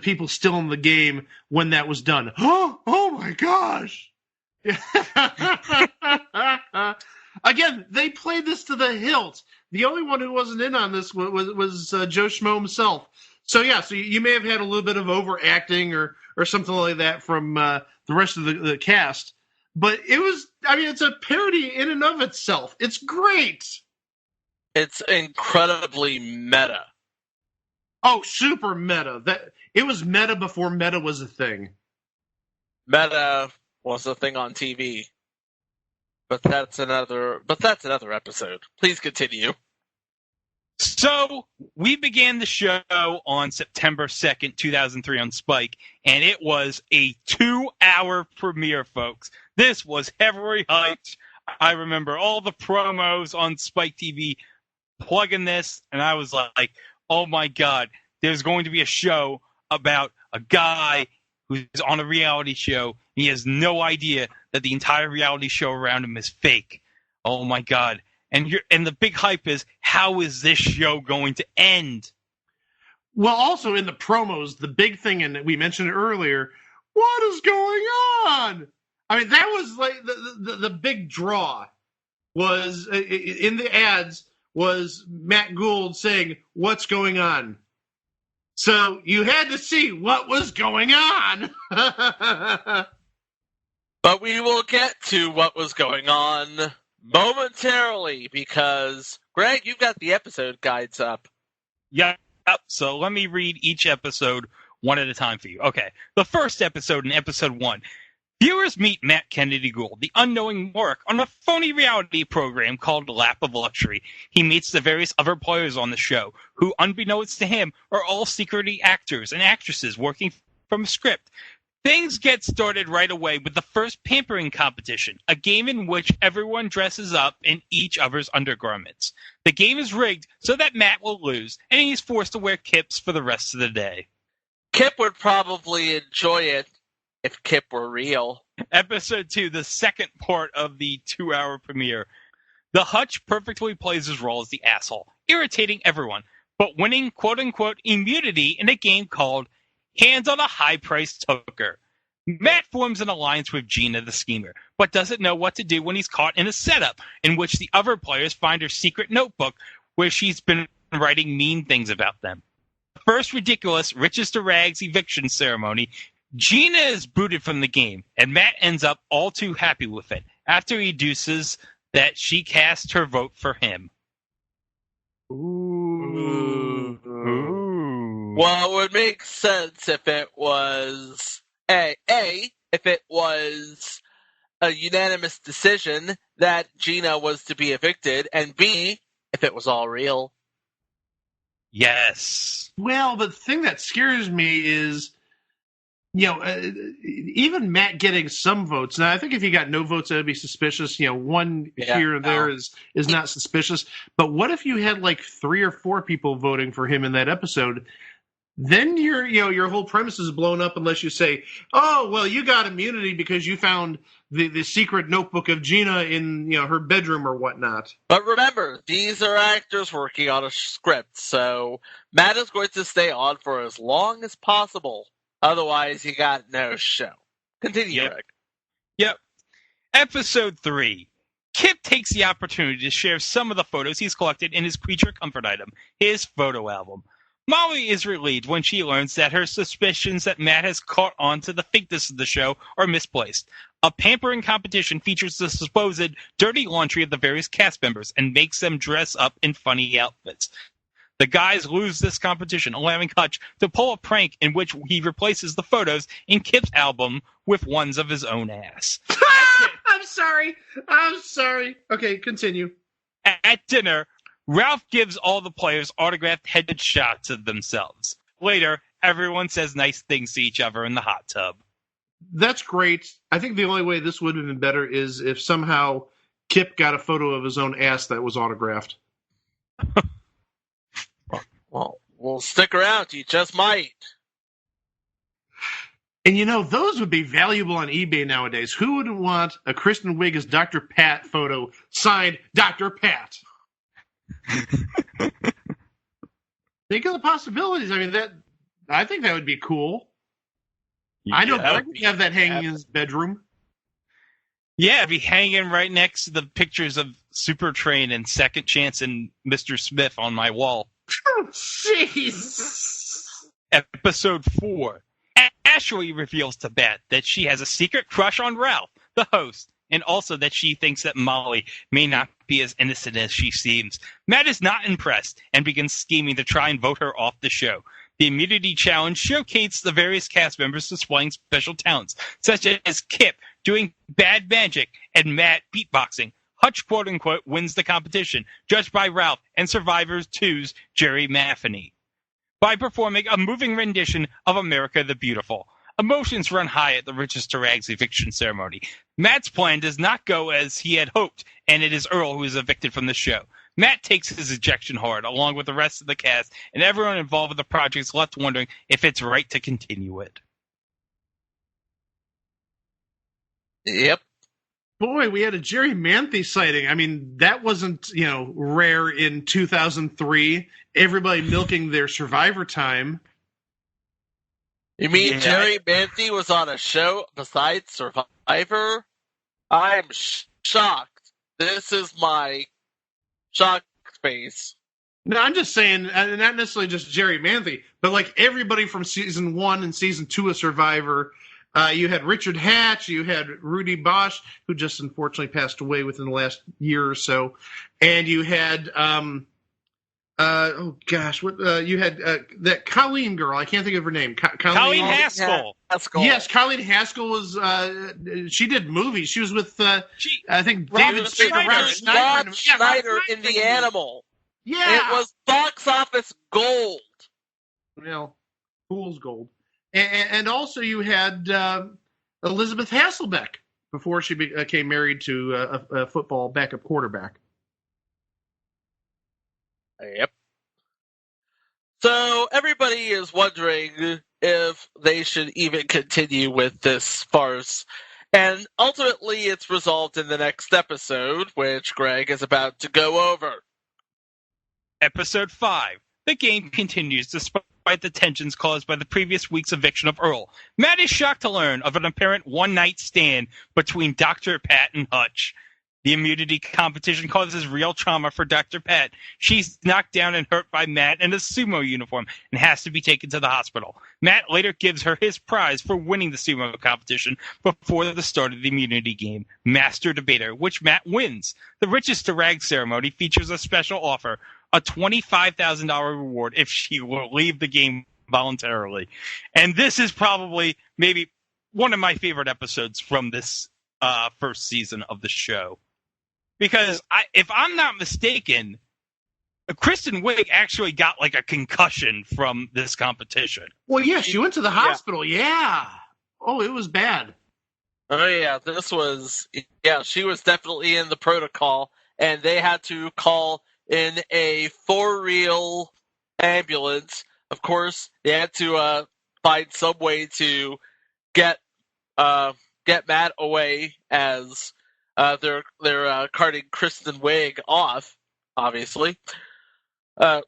people still in the game when that was done. Oh my gosh! Again, they played this to the hilt. The only one who wasn't in on this was Joe Schmo himself. So yeah, so you may have had a little bit of overacting or something like that from the rest of the cast. but it's a parody in and of itself. It's great. It's incredibly meta. Oh, super meta. It was meta before meta was a thing. Meta was a thing on TV. But that's another episode. Please continue. So, we began the show on September 2nd, 2003 on Spike, and it was a 2-hour premiere, folks. This was heavily hyped. I remember all the promos on Spike TV plugging this, and I was like, oh my God, there's going to be a show about a guy who's on a reality show, and he has no idea that the entire reality show around him is fake. Oh my God. And the big hype is, how is this show going to end? Well, also in the promos, the big thing, and we mentioned it earlier, what is going on? I mean, that was like the big draw was in the ads was Matt Gould saying, what's going on? So you had to see what was going on. But we will get to what was going on momentarily, because Greg, you've got the episode guides up. Yep. So let me read each episode one at a time for you. Okay. The first episode in episode 1. Viewers meet Matt Kennedy Gould, the unknowing Mork, on a phony reality program called Lap of Luxury. He meets the various other players on the show, who, unbeknownst to him, are all secretly actors and actresses working from a script. Things get started right away with the first pampering competition, a game in which everyone dresses up in each other's undergarments. The game is rigged so that Matt will lose, and he's forced to wear kips for the rest of the day. Kip would probably enjoy it if Kip were real. Episode 2, the second part of the 2-hour premiere. The Hutch perfectly plays his role as the asshole, irritating everyone, but winning quote-unquote immunity in a game called Hands on a High-Priced Hooker. Matt forms an alliance with Gina the Schemer, but doesn't know what to do when he's caught in a setup in which the other players find her secret notebook where she's been writing mean things about them. First ridiculous riches to rags eviction ceremony, Gina is booted from the game, and Matt ends up all too happy with it after he deduces that she cast her vote for him. Ooh. Well, it would make sense if it was if it was a unanimous decision that Gina was to be evicted, and B, if it was all real. Yes. Well, the thing that scares me is, even Matt getting some votes. Now, I think if he got no votes, that would be suspicious. One here or there is not suspicious. But what if you had like 3 or 4 people voting for him in that episode? Then your whole premise is blown up unless you say, oh, well, you got immunity because you found the secret notebook of Gina in her bedroom or whatnot. But remember, these are actors working on a script, so Matt is going to stay on for as long as possible. Otherwise, you got no show. Continue, Greg. Yep. Episode 3. Kip takes the opportunity to share some of the photos he's collected in his creature comfort item, his photo album. Molly is relieved when she learns that her suspicions that Matt has caught on to the fakeness of the show are misplaced. A pampering competition features the supposed dirty laundry of the various cast members and makes them dress up in funny outfits. The guys lose this competition, allowing Hutch to pull a prank in which he replaces the photos in Kip's album with ones of his own ass. I'm sorry. Okay, continue. At dinner, Ralph gives all the players autographed headshots of themselves. Later, everyone says nice things to each other in the hot tub. That's great. I think the only way this would have been better is if somehow Kip got a photo of his own ass that was autographed. Well, we'll stick around. You just might. And those would be valuable on eBay nowadays. Who wouldn't want a Kristen Wiig as Dr. Pat photo signed Dr. Pat? Think of the possibilities. I mean, I think that would be cool. Yeah, I know Greg would have that hanging in his bedroom. Yeah, it'd be hanging right next to the pictures of Supertrain and Second Chance and Mr. Smith on my wall. Jeez. Episode 4. Ashley reveals to Beth that she has a secret crush on Ralph, the host, and also that she thinks that Molly may not be as innocent as she seems. Matt is not impressed and begins scheming to try and vote her off the show. The immunity challenge showcased the various cast members displaying special talents, such as Kip doing bad magic and Matt beatboxing. Hutch, quote-unquote, wins the competition, judged by Ralph and Survivor 2's Jerry Maffany, by performing a moving rendition of America the Beautiful. Emotions run high at the Riches to Rags eviction ceremony. Matt's plan does not go as he had hoped, and it is Earl who is evicted from the show. Matt takes his ejection hard, along with the rest of the cast, and everyone involved with the project is left wondering if it's right to continue it. Yep. Boy, we had a Jerry Manthe sighting. I mean, that wasn't, rare in 2003. Everybody milking their Survivor time. You mean Yeah. Jerry Manthe was on a show besides Survivor? I'm shocked. This is my shock face. No, I'm just saying, not necessarily just Jerry Manthe, but like everybody from season 1 and season 2 of Survivor. You had Richard Hatch, you had Rudy Bosch, who just unfortunately passed away within the last year or so, and you had you had that Colleen girl. I can't think of her name. Colleen Haskell. Yes, Colleen Haskell was. She did movies. She was with I think David Rob Schneider in The Animal. Yeah, it was box office gold. Well, fool's gold. And also you had Elizabeth Hasselbeck before she became married to a football backup quarterback. Yep. So everybody is wondering if they should even continue with this farce. And ultimately it's resolved in the next episode, which Greg is about to go over. Episode 5. The game continues despite the tensions caused by the previous week's eviction of Earl. Matt is shocked to learn of an apparent one-night stand between Dr. Pat and Hutch. The immunity competition causes real trauma for Dr. Pat. She's knocked down and hurt by Matt in a sumo uniform and has to be taken to the hospital. Matt later gives her his prize for winning the sumo competition before the start of the immunity game, Master Debater, which Matt wins. The Riches to Rags ceremony features a special offer, a $25,000 reward if she will leave the game voluntarily. And this is probably maybe one of my favorite episodes from this first season of the show. Because if I'm not mistaken, Kristen Wiig actually got like a concussion from this competition. Well, yeah, she went to the hospital. Yeah. Oh, it was bad. Oh, yeah. She was definitely in the protocol, and they had to call in a for-real ambulance. Of course, they had to find some way to get Matt away as they're carting Kristen Wiig off, obviously. But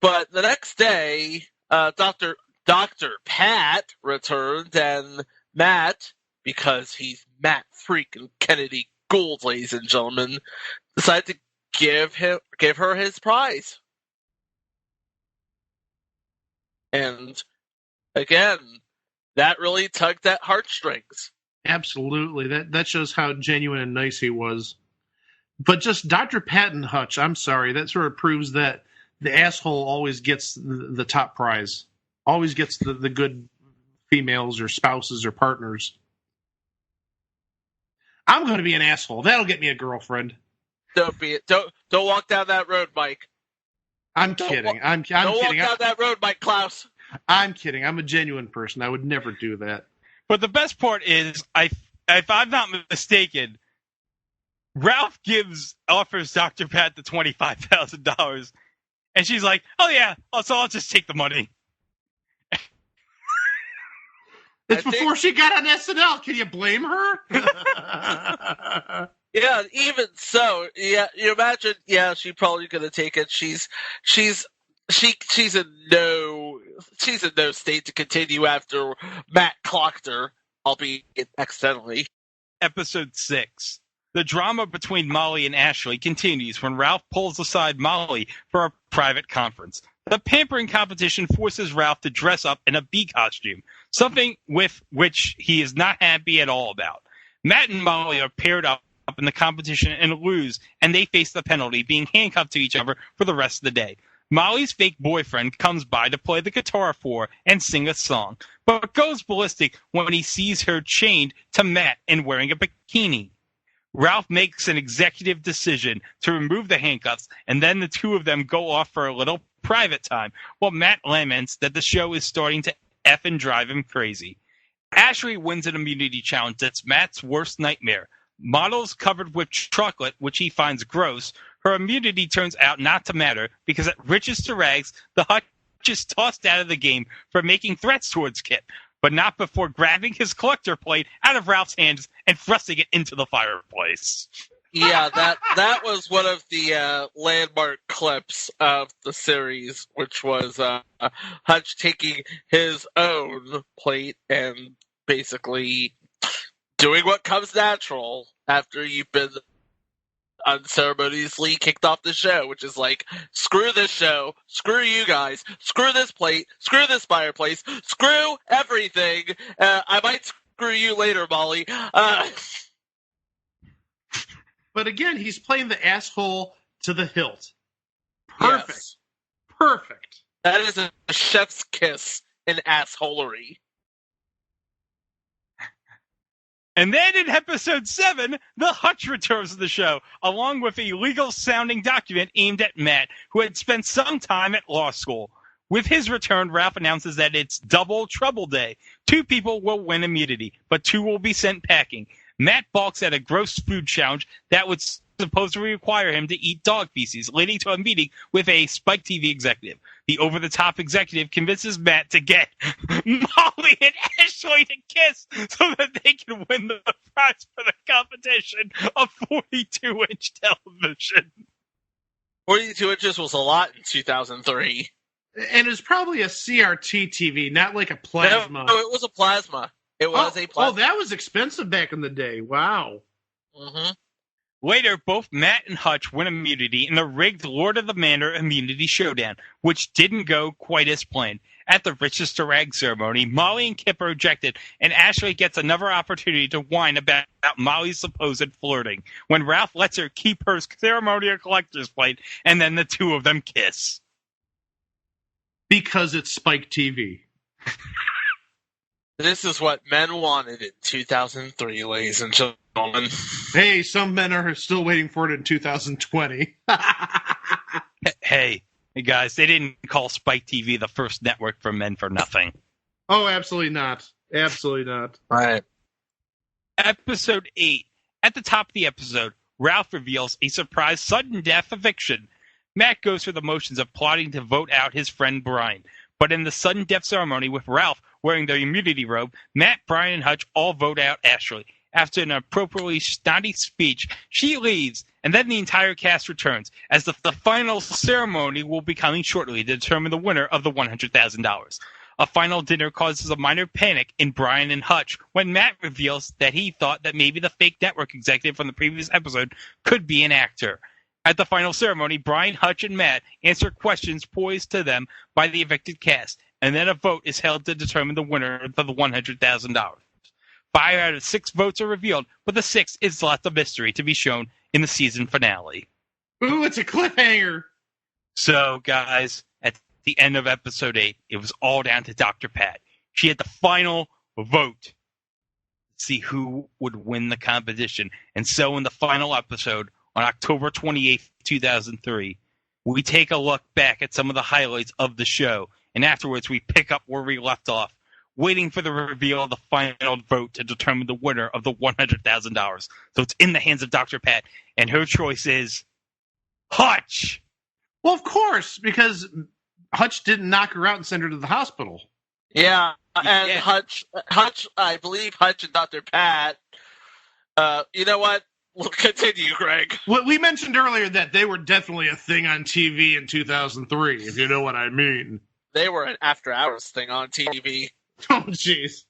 the next day, Dr. Pat returned, and Matt, because he's Matt freaking Kennedy Gould, ladies and gentlemen, decided to give her his prize. And again, that really tugged at heartstrings. Absolutely. That shows how genuine and nice he was. But just Dr. Patton Hutch, I'm sorry, that sort of proves that the asshole always gets the top prize. Always gets the good females or spouses or partners. I'm going to be an asshole. That'll get me a girlfriend. Don't walk down that road, Mike. I'm kidding. I'm don't kidding. Walk down that road, Mike Klaus. I'm kidding. I'm a genuine person. I would never do that. But the best part is, if I'm not mistaken, Ralph offers Dr. Pat the $25,000, and she's like, "Oh yeah, so I'll just take the money." It's before she got on SNL. Can you blame her? Yeah, even so, yeah, you imagine, yeah, she's probably gonna take it. She's in no state to continue after Matt clocked her, albeit accidentally. Episode 6. The drama between Molly and Ashley continues when Ralph pulls aside Molly for a private conference. The pampering competition forces Ralph to dress up in a bee costume, something with which he is not happy at all about. Matt and Molly are paired up in the competition and lose, and they face the penalty, being handcuffed to each other for the rest of the day. Molly's fake boyfriend comes by to play the guitar for her and sing a song, but goes ballistic when he sees her chained to Matt and wearing a bikini. Ralph makes an executive decision to remove the handcuffs, and then the two of them go off for a little private time, while Matt laments that the show is starting to effing drive him crazy. Ashley wins an immunity challenge that's Matt's worst nightmare. Models covered with chocolate, which he finds gross, her immunity turns out not to matter because at riches to rags, the Hutch is tossed out of the game for making threats towards Kip, but not before grabbing his collector plate out of Ralph's hands and thrusting it into the fireplace. Yeah, that was one of the landmark clips of the series, which was Hutch taking his own plate and basically doing what comes natural after you've been unceremoniously kicked off the show, which is like, screw this show, screw you guys, screw this plate, screw this fireplace, screw everything. I might screw you later, Molly. But again, he's playing the asshole to the hilt. Perfect. Yes. Perfect. That is a chef's kiss in assholery. And then in episode 7, the Hutch returns to the show, along with a legal-sounding document aimed at Matt, who had spent some time at law school. With his return, Ralph announces that it's Double Trouble Day. 2 people will win immunity, but 2 will be sent packing. Matt balks at a gross food challenge that would supposedly require him to eat dog feces, leading to a meeting with a Spike TV executive. The over-the-top executive convinces Matt to get Molly and Ashley to kiss so that they can win the prize for the competition of 42-inch television. 42 inches was a lot in 2003. And it's probably a CRT TV, not like a plasma. No, it was a plasma. It was a plasma. Oh, that was expensive back in the day. Wow. Mm-hmm. Later, both Matt and Hutch win immunity in the rigged Lord of the Manor immunity showdown, which didn't go quite as planned. At the Riches to Rags ceremony, Molly and Kip are ejected, and Ashley gets another opportunity to whine about Molly's supposed flirting, when Ralph lets her keep her ceremonial collector's plate, and then the 2 of them kiss. Because it's Spike TV. This is what men wanted in 2003, ladies and gentlemen. Hey, some men are still waiting for it in 2020. Hey, guys, they didn't call Spike TV the first network for men for nothing. Oh, absolutely not. Absolutely not. Right. Episode 8. At the top of the episode, Ralph reveals a surprise sudden death eviction. Matt goes through the motions of plotting to vote out his friend Brian. But in the sudden death ceremony with Ralph wearing the immunity robe, Matt, Brian, and Hutch all vote out Ashley. After an appropriately snotty speech, she leaves, and then the entire cast returns, as the final ceremony will be coming shortly to determine the winner of the $100,000. A final dinner causes a minor panic in Brian and Hutch when Matt reveals that he thought that maybe the fake network executive from the previous episode could be an actor. At the final ceremony, Brian, Hutch, and Matt answer questions posed to them by the evicted cast, and then a vote is held to determine the winner for the $100,000. 5 out of 6 votes are revealed, but the 6th is left a mystery to be shown in the season finale. Ooh, it's a cliffhanger! So, guys, at the end of episode 8, it was all down to Dr. Pat. She had the final vote to see who would win the competition. And so in the final episode, on October 28th, 2003, we take a look back at some of the highlights of the show, and afterwards we pick up where we left off, waiting for the reveal of the final vote to determine the winner of the $100,000. So it's in the hands of Dr. Pat, and her choice is Hutch! Well, of course, because Hutch didn't knock her out and send her to the hospital. Yeah, and yeah. Hutch, I believe Hutch and Dr. Pat, you know what? We'll continue, Greg. Well, we mentioned earlier that they were definitely a thing on TV in 2003, if you know what I mean. They were an after-hours thing on TV. Oh, jeez.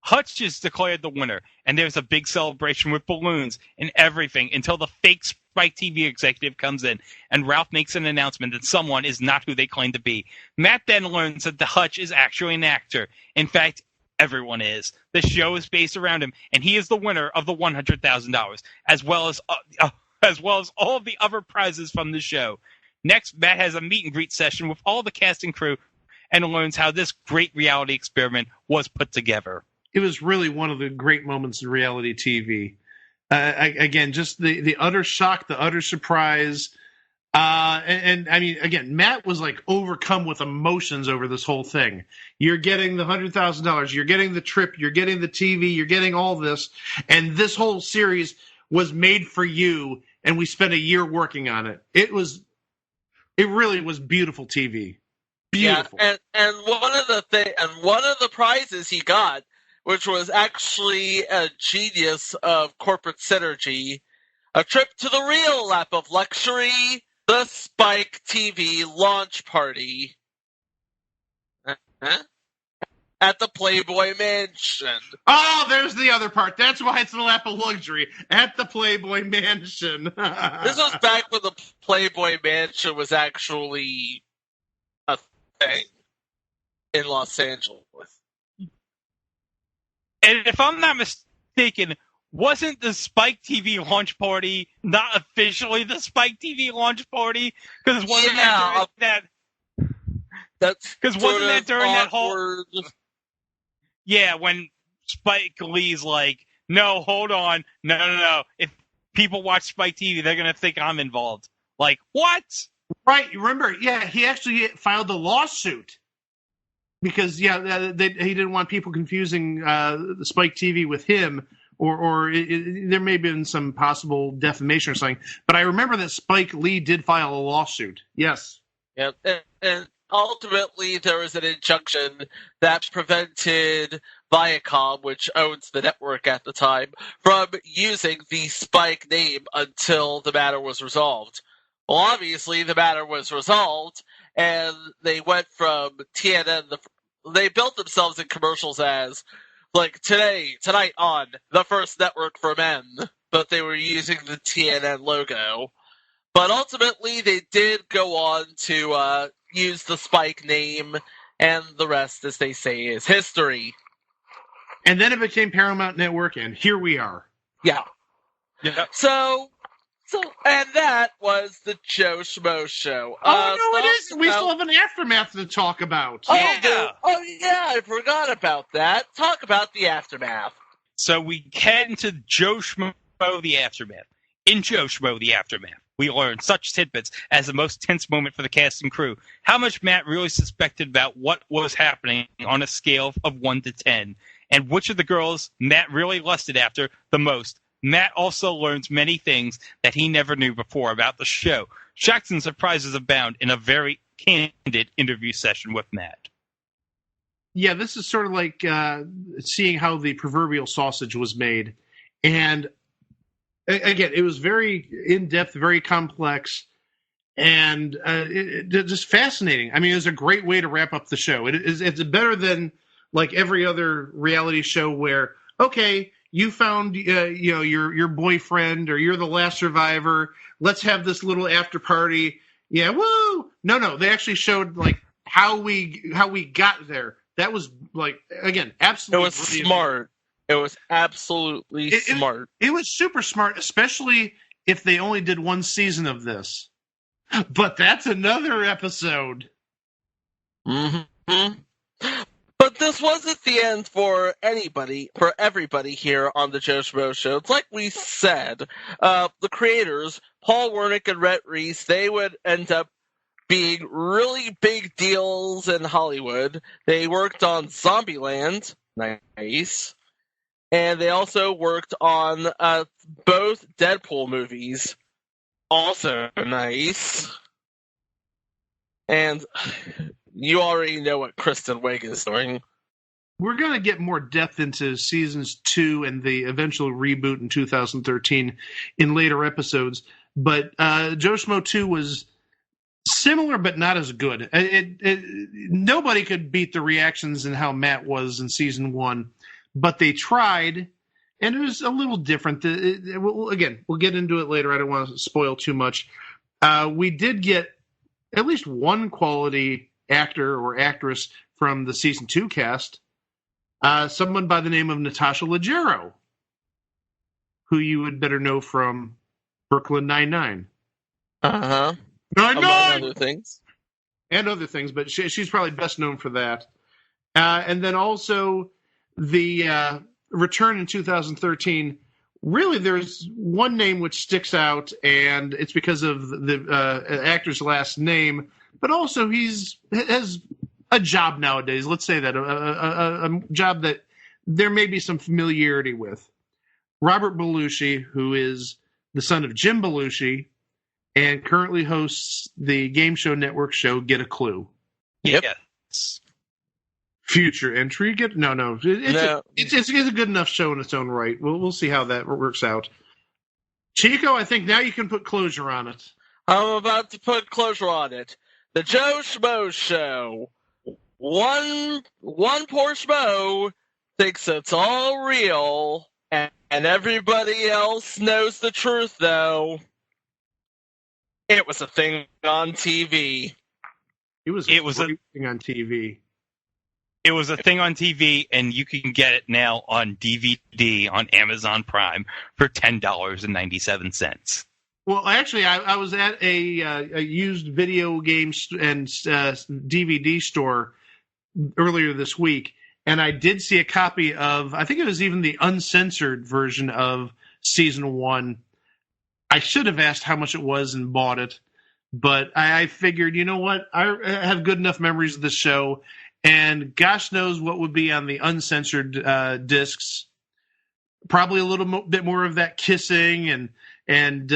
Hutch is declared the winner, and there's a big celebration with balloons and everything until the fake Spike TV executive comes in, and Ralph makes an announcement that someone is not who they claim to be. Matt then learns that the Hutch is actually an actor. In fact, everyone is. The show is based around him, and he is the winner of the $100,000, as well as all of the other prizes from the show. Next, Matt has a meet and greet session with all the cast and crew and learns how this great reality experiment was put together. It was really one of the great moments in reality TV. Again, just the utter shock, the utter surprise. And I mean, again, Matt was like overcome with emotions over this whole thing. You're getting the $100,000, you're getting the trip, you're getting the TV, you're getting all this. And this whole series was made for you. And we spent a year working on it. It really was beautiful TV. Beautiful. Yeah, and one of the prizes he got, which was actually a genius of corporate synergy, a trip to the real lap of luxury, the Spike TV launch party at the Playboy Mansion. Oh, there's the other part. That's why it's the lap of luxury at the Playboy Mansion. This was back when the Playboy Mansion was actually a thing in Los Angeles. And if I'm not mistaken, wasn't the Spike TV launch party not officially the Spike TV launch party? Because wasn't that during that whole? Yeah, when Spike Lee's like, no, hold on, no. If people watch Spike TV, they're gonna think I'm involved. Like, what? Right? Remember? Yeah, he actually filed a lawsuit. Because, he didn't want people confusing the Spike TV with him, or there may have been some possible defamation or something. But I remember that Spike Lee did file a lawsuit. Yes. Yep. And ultimately, there was an injunction that prevented Viacom, which owns the network at the time, from using the Spike name until the matter was resolved. Well, obviously, the matter was resolved, and they went from TNN. They built themselves in commercials as, like, tonight on the first network for men, but they were using the TNN logo. But ultimately, they did go on to use the Spike name, and the rest, as they say, is history. And then it became Paramount Network, and here we are. Yeah. So, and that was the Joe Schmo Show. No, it isn't. We still have an aftermath to talk about. Yeah, I forgot about that. Talk about the aftermath. So we head into Joe Schmo the Aftermath. In Joe Schmo the Aftermath, we learn such tidbits as the most tense moment for the cast and crew, how much Matt really suspected about what was happening on a scale of 1 to 10, and which of the girls Matt really lusted after the most. Matt also learns many things that he never knew before about the show. Shocks and surprises abound in a very candid interview session with Matt. Yeah, this is sort of like seeing how the proverbial sausage was made. And again, it was very in-depth, very complex, and just fascinating. I mean, it was a great way to wrap up the show. It's better than like every other reality show where, okay, you found your boyfriend, or you're the last survivor. Let's have this little after party. Yeah, woo! No. They actually showed like how we got there. That was like, again, absolutely. It was smart. It was absolutely smart. It was super smart, especially if they only did one season of this. But that's another episode. Mm-hmm. But this wasn't the end for everybody here on the Joe Schmo Show. It's like we said, the creators, Paul Wernick and Rhett Reese, they would end up being really big deals in Hollywood. They worked on Zombieland, nice, and they also worked on both Deadpool movies, also nice. And you already know what Kristen Wiig is doing. We're going to get more depth into seasons 2 and the eventual reboot in 2013 in later episodes. But Joe Schmo 2 was similar, but not as good. Nobody could beat the reactions and how Matt was in season 1, but they tried, and it was a little different. Again, we'll get into it later. I don't want to spoil too much. We did get at least one quality actor or actress from the season 2 cast. Someone by the name of Natasha Leggero, who you would better know from Brooklyn Nine-Nine. Uh-huh. Nine-Nine! Among other things. And other things, but she's probably best known for that. And then also the return in 2013. Really, there's one name which sticks out, and it's because of the actor's last name, but also has a job nowadays. Let's say that, a job that there may be some familiarity with. Robert Belushi, who is the son of Jim Belushi, and currently hosts the game show network show Get a Clue. Yep. Yes. Future entry? It's a good enough show in its own right. We'll see how that works out. Chico, I think now you can put closure on it. I'm about to put closure on it. The Joe Schmo Show. One poor schmo thinks it's all real, and everybody else knows the truth, though. It was a thing on TV. It was a thing on TV. It was a thing on TV, and you can get it now on DVD on Amazon Prime for $10.97. Well, actually, I was at a used video games and DVD store earlier this week, and I did see a copy of, I think it was even the uncensored version of Season 1. I should have asked how much it was and bought it, but I figured, you know what? I have good enough memories of the show, and gosh knows what would be on the uncensored discs. Probably a little bit more of that kissing and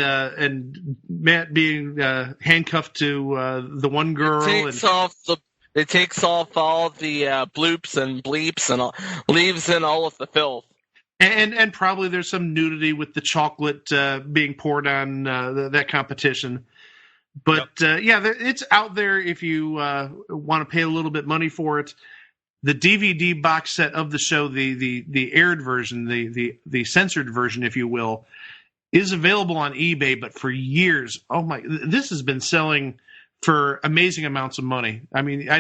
Matt being handcuffed to the one girl. It takes off all the bloops and bleeps and leaves in all of the filth. And probably there's some nudity with the chocolate being poured on that competition. But it's out there if you want to pay a little bit money for it. The DVD box set of the show, the aired version, the censored version, if you will, is available on eBay. But for years, this has been selling for amazing amounts of money. I mean, I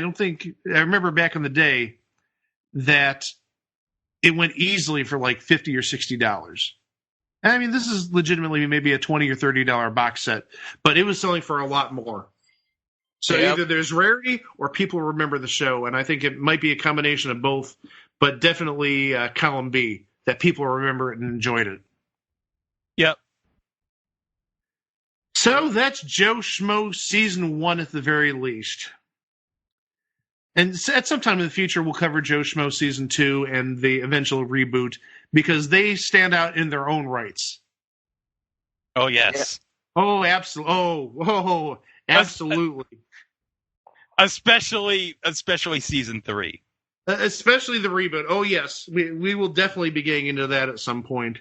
remember back in the day that it went easily for like $50 or $60. I mean, this is legitimately maybe a $20 or $30 box set, but it was selling for a lot more. So either there's rarity or people remember the show, and I think it might be a combination of both, but definitely column B, that people remember it and enjoyed it. Yep. So that's Joe Schmo Season 1 at the very least. And at some time in the future, we'll cover Joe Schmo Season 2 and the eventual reboot, because they stand out in their own rights. Oh, yes. Yeah. Oh, absolutely. Oh, absolutely. Especially Season 3. Especially the reboot. Oh, yes. We will definitely be getting into that at some point.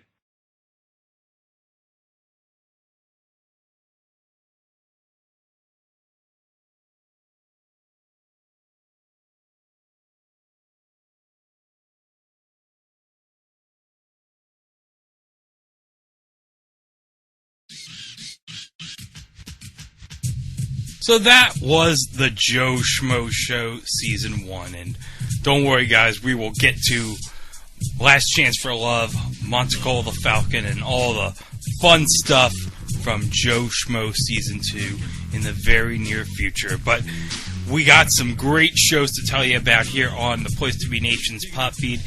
So that was the Joe Schmo Show Season 1. And don't worry, guys, we will get to Last Chance for Love, Monticle the Falcon, and all the fun stuff from Joe Schmo Season 2 in the very near future. But we got some great shows to tell you about here on the Place to Be Nation's pop feed.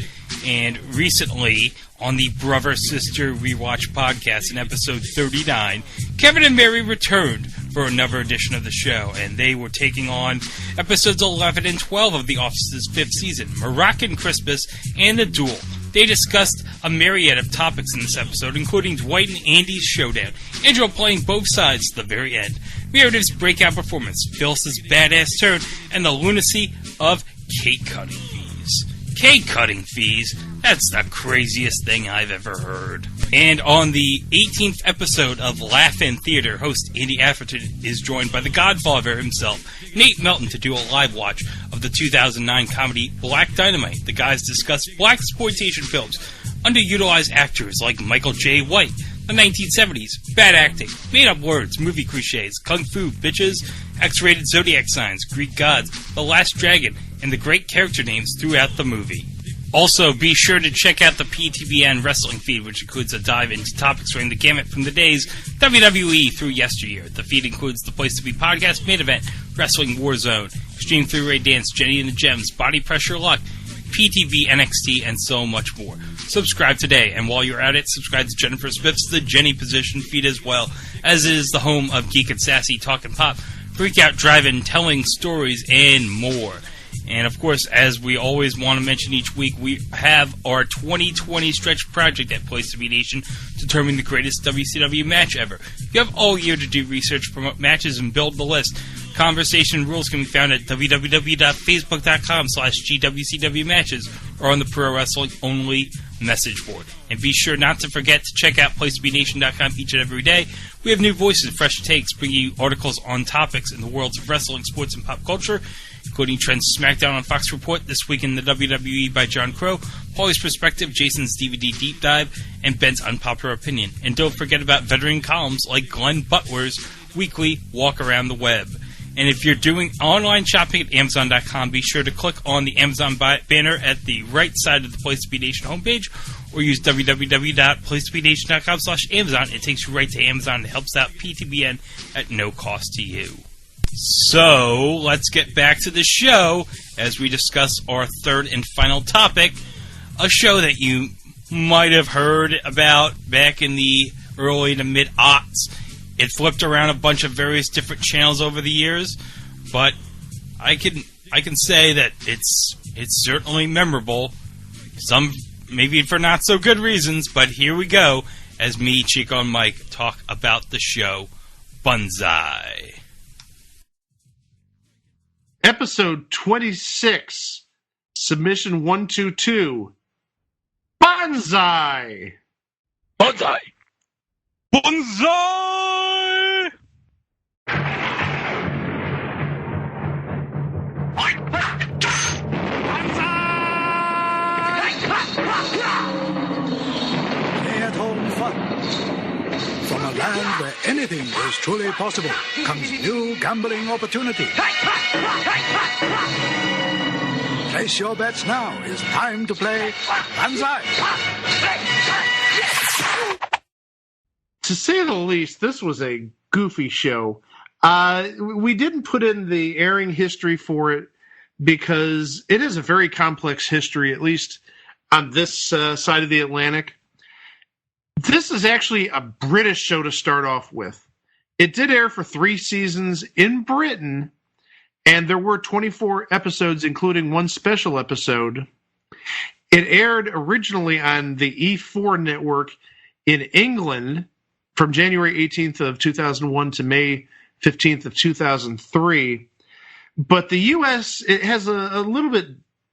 And recently, on the Brother Sister Rewatch podcast in episode 39, Kevin and Mary returned for another edition of the show, and they were taking on episodes 11 and 12 of The Office's 5th season, Moroccan Christmas and The Duel. They discussed a myriad of topics in this episode, including Dwight and Andy's showdown, Angela playing both sides to the very end, Meredith's breakout performance, Phyllis's badass turn, and the lunacy of cake cutting fees. Cake cutting fees? That's the craziest thing I've ever heard. And on the 18th episode of Laugh-In Theater, host Andy Atherton is joined by the Godfather himself, Nate Melton, to do a live watch of the 2009 comedy Black Dynamite. The guys discuss blaxploitation films, underutilized actors like Michael J. White, the 1970s, bad acting, made-up words, movie cliches, kung fu, bitches, X-rated zodiac signs, Greek gods, The Last Dragon, and the great character names throughout the movie. Also, be sure to check out the PTBN wrestling feed, which includes a dive into topics running the gamut from the days WWE through yesteryear. The feed includes the Place to Be podcast, main event, Wrestling Warzone, Extreme 3-Way Dance, Jenny and the Gems, Body Pressure Luck, PTV, NXT, and so much more. Subscribe today, and while you're at it, subscribe to Jennifer Smith's The Jenny Position feed as well, as it is the home of Geek and Sassy, Talkin' Pop, Freak Out Driving, Telling Stories, and more. And, of course, as we always want to mention each week, we have our 2020 stretch project at Place to Be Nation, determining the greatest WCW match ever. You have all year to do research, promote matches, and build the list. Conversation rules can be found at www.facebook.com/GWCW matches or on the Pro Wrestling Only message board. And be sure not to forget to check out PlaceToBeNation.com each and every day. We have new voices, fresh takes, bringing you articles on topics in the worlds of wrestling, sports, and pop culture, including Trent's SmackDown on Fox Report, This Week in the WWE by John Crow, Paulie's Perspective, Jason's DVD Deep Dive, and Ben's Unpopular Opinion. And don't forget about veteran columns like Glenn Butler's weekly Walk Around the Web. And if you're doing online shopping at Amazon.com, be sure to click on the Amazon banner at the right side of the Place to Be Nation homepage, or use www.placetobenation.com/Amazon. It takes you right to Amazon and helps out PTBN at no cost to you. So, let's get back to the show as we discuss our third and final topic, a show that you might have heard about back in the early to mid-aughts. It flipped around a bunch of various different channels over the years, but I can say that it's certainly memorable. Some maybe for not so good reasons, but here we go as me, Chico, and Mike talk about the show Banzai. Episode 26, Submission 122, Banzai! Banzai! Banzai! Stay at home fun. From a land where anything is truly possible comes new gambling opportunity. Place your bets now. It's time to play Banzai. To say the least, this was a goofy show. We didn't put in the airing history for it because it is a very complex history, at least on this side of the Atlantic. This is actually a British show to start off with. It did air for 3 seasons in Britain, and there were 24 episodes, including one special episode. It aired originally on the E4 network in England from January 18th of 2001 to May 15th of 2003. But the U.S., it has a little bit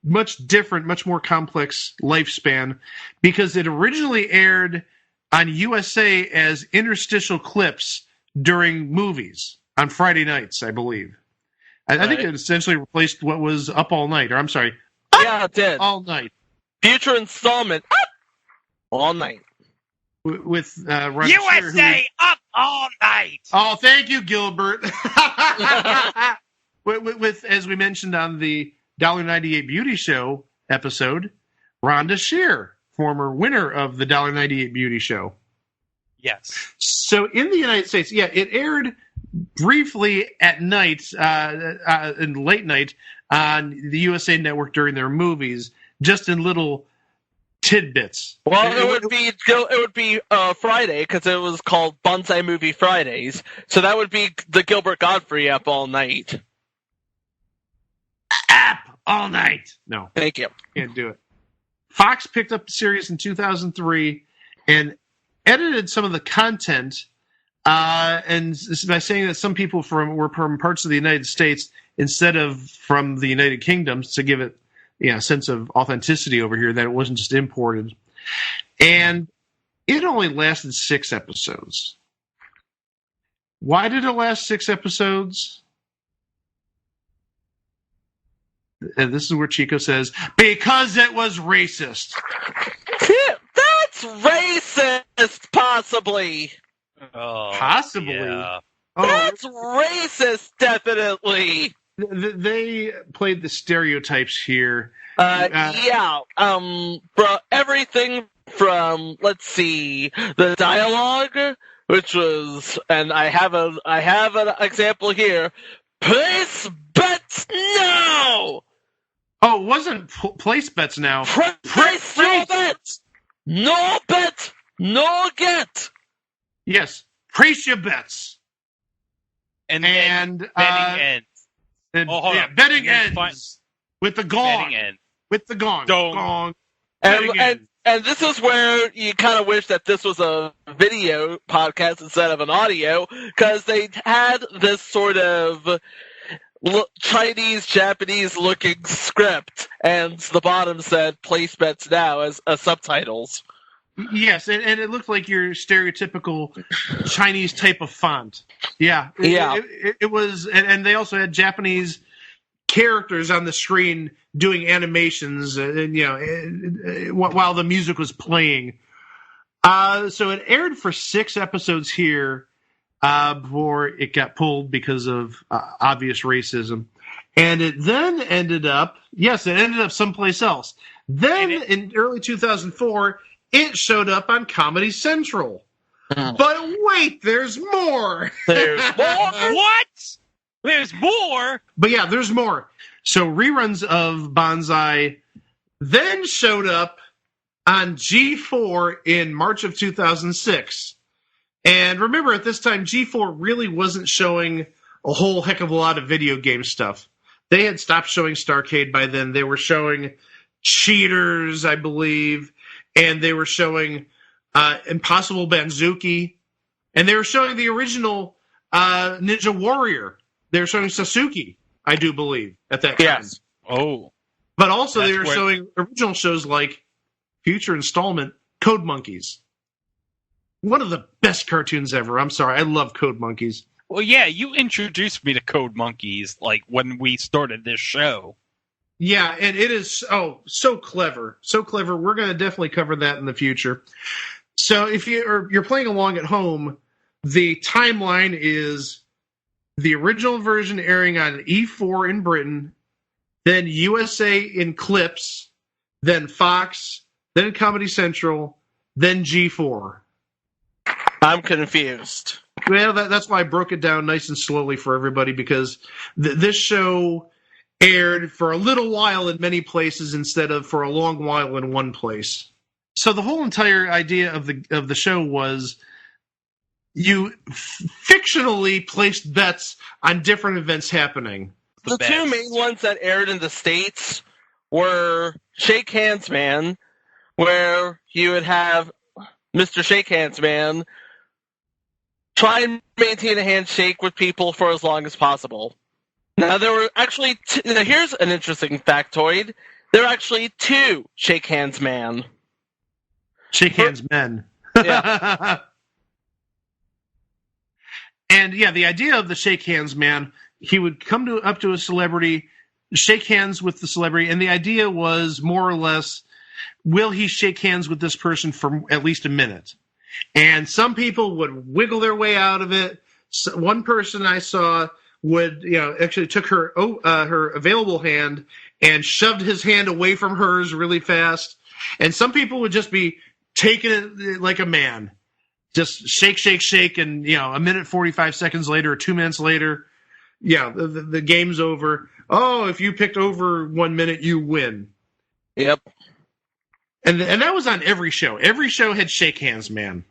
much different, much more complex lifespan because it originally aired on USA as interstitial clips during movies on Friday nights, I believe. I think it essentially replaced what was Up All Night, or I'm sorry, Yeah, it did. All Night. Future installment, Up All Night. With Ron USA Shearer, Up All Night. Oh, thank you, Gilbert. with, as we mentioned on the $1.98 Beauty Show episode, Rhonda Shear, former winner of the $1.98 Beauty Show. Yes. So in the United States, it aired briefly at night, in late night, on the USA Network during their movies, just in little tidbits. Well, it would be Friday because it was called Banzai Movie Fridays, so that would be the Gilbert Godfrey Up All Night. Up All Night. No, thank you. Can't do it. Fox picked up the series in 2003 and edited some of the content. And by saying that some people were from parts of the United States instead of from the United Kingdom to give it a sense of authenticity over here, that it wasn't just imported. And it only lasted 6 episodes. Why did it last 6 episodes? And this is where Chico says, because it was racist. That's racist, possibly. Oh, Possibly. Yeah. That's racist, definitely. They played the stereotypes here. Everything from, let's see, the dialogue, which was, and I have an example here. Place bets now. Oh, it wasn't place bets now. Place your bets. No bet, no get. Yes, place your bets. And betting ends. Betting ends with the gong. Betting ends. With the gong. Gong. And this is where you kind of wish that this was a video podcast instead of an audio, because they had this sort of Chinese, Japanese-looking script, and the bottom said "Place bets now" as subtitles. Yes, and it looked like your stereotypical Chinese type of font. Yeah. It was, and they also had Japanese characters on the screen doing animations, while the music was playing. So it aired for 6 episodes here before it got pulled because of obvious racism. And it then ended up someplace else. Then in early 2004, it showed up on Comedy Central. But wait, there's more! There's more? What? There's more? But yeah, there's more. So reruns of Banzai then showed up on G4 in March of 2006. And remember, at this time, G4 really wasn't showing a whole heck of a lot of video game stuff. They had stopped showing Starcade by then. They were showing Cheaters, I believe, and they were showing Impossible Banzuki, and they were showing the original Ninja Warrior. They were showing Sasuke, I do believe, at that time. Yes. Oh. But also they were showing original shows like future installment Code Monkeys. One of the best cartoons ever. I'm sorry, I love Code Monkeys. Well, yeah, you introduced me to Code Monkeys, like, when we started this show. Yeah, and it is so clever. So clever. We're going to definitely cover that in the future. So if you're playing along at home, the timeline is the original version airing on E4 in Britain, then USA in Clips, then Fox, then Comedy Central, then G4. I'm confused. Well, that's why I broke it down nice and slowly for everybody, because this show aired for a little while in many places instead of for a long while in one place. So the whole entire idea of the show was you fictionally placed bets on different events happening. The two main ones that aired in the States were Shake Hands Man, where you would have Mr. Shake Hands Man try and maintain a handshake with people for as long as possible. Now, there were actually now here's an interesting factoid. There are actually 2 Shake Hands Man. Shake Hands Men. Yeah. And yeah, the idea of the Shake Hands Man, he would come up to a celebrity, shake hands with the celebrity, and the idea was more or less, will he shake hands with this person for at least a minute? And some people would wiggle their way out of it. So one person I saw would, actually took her available hand and shoved his hand away from hers really fast. And some people would just be taking it like a man. Just shake, shake, shake, and, a minute, 45 seconds later, or 2 minutes later, the game's over. Oh, if you picked over 1 minute, you win. Yep. And that was on every show. Every show had Shake Hands Man.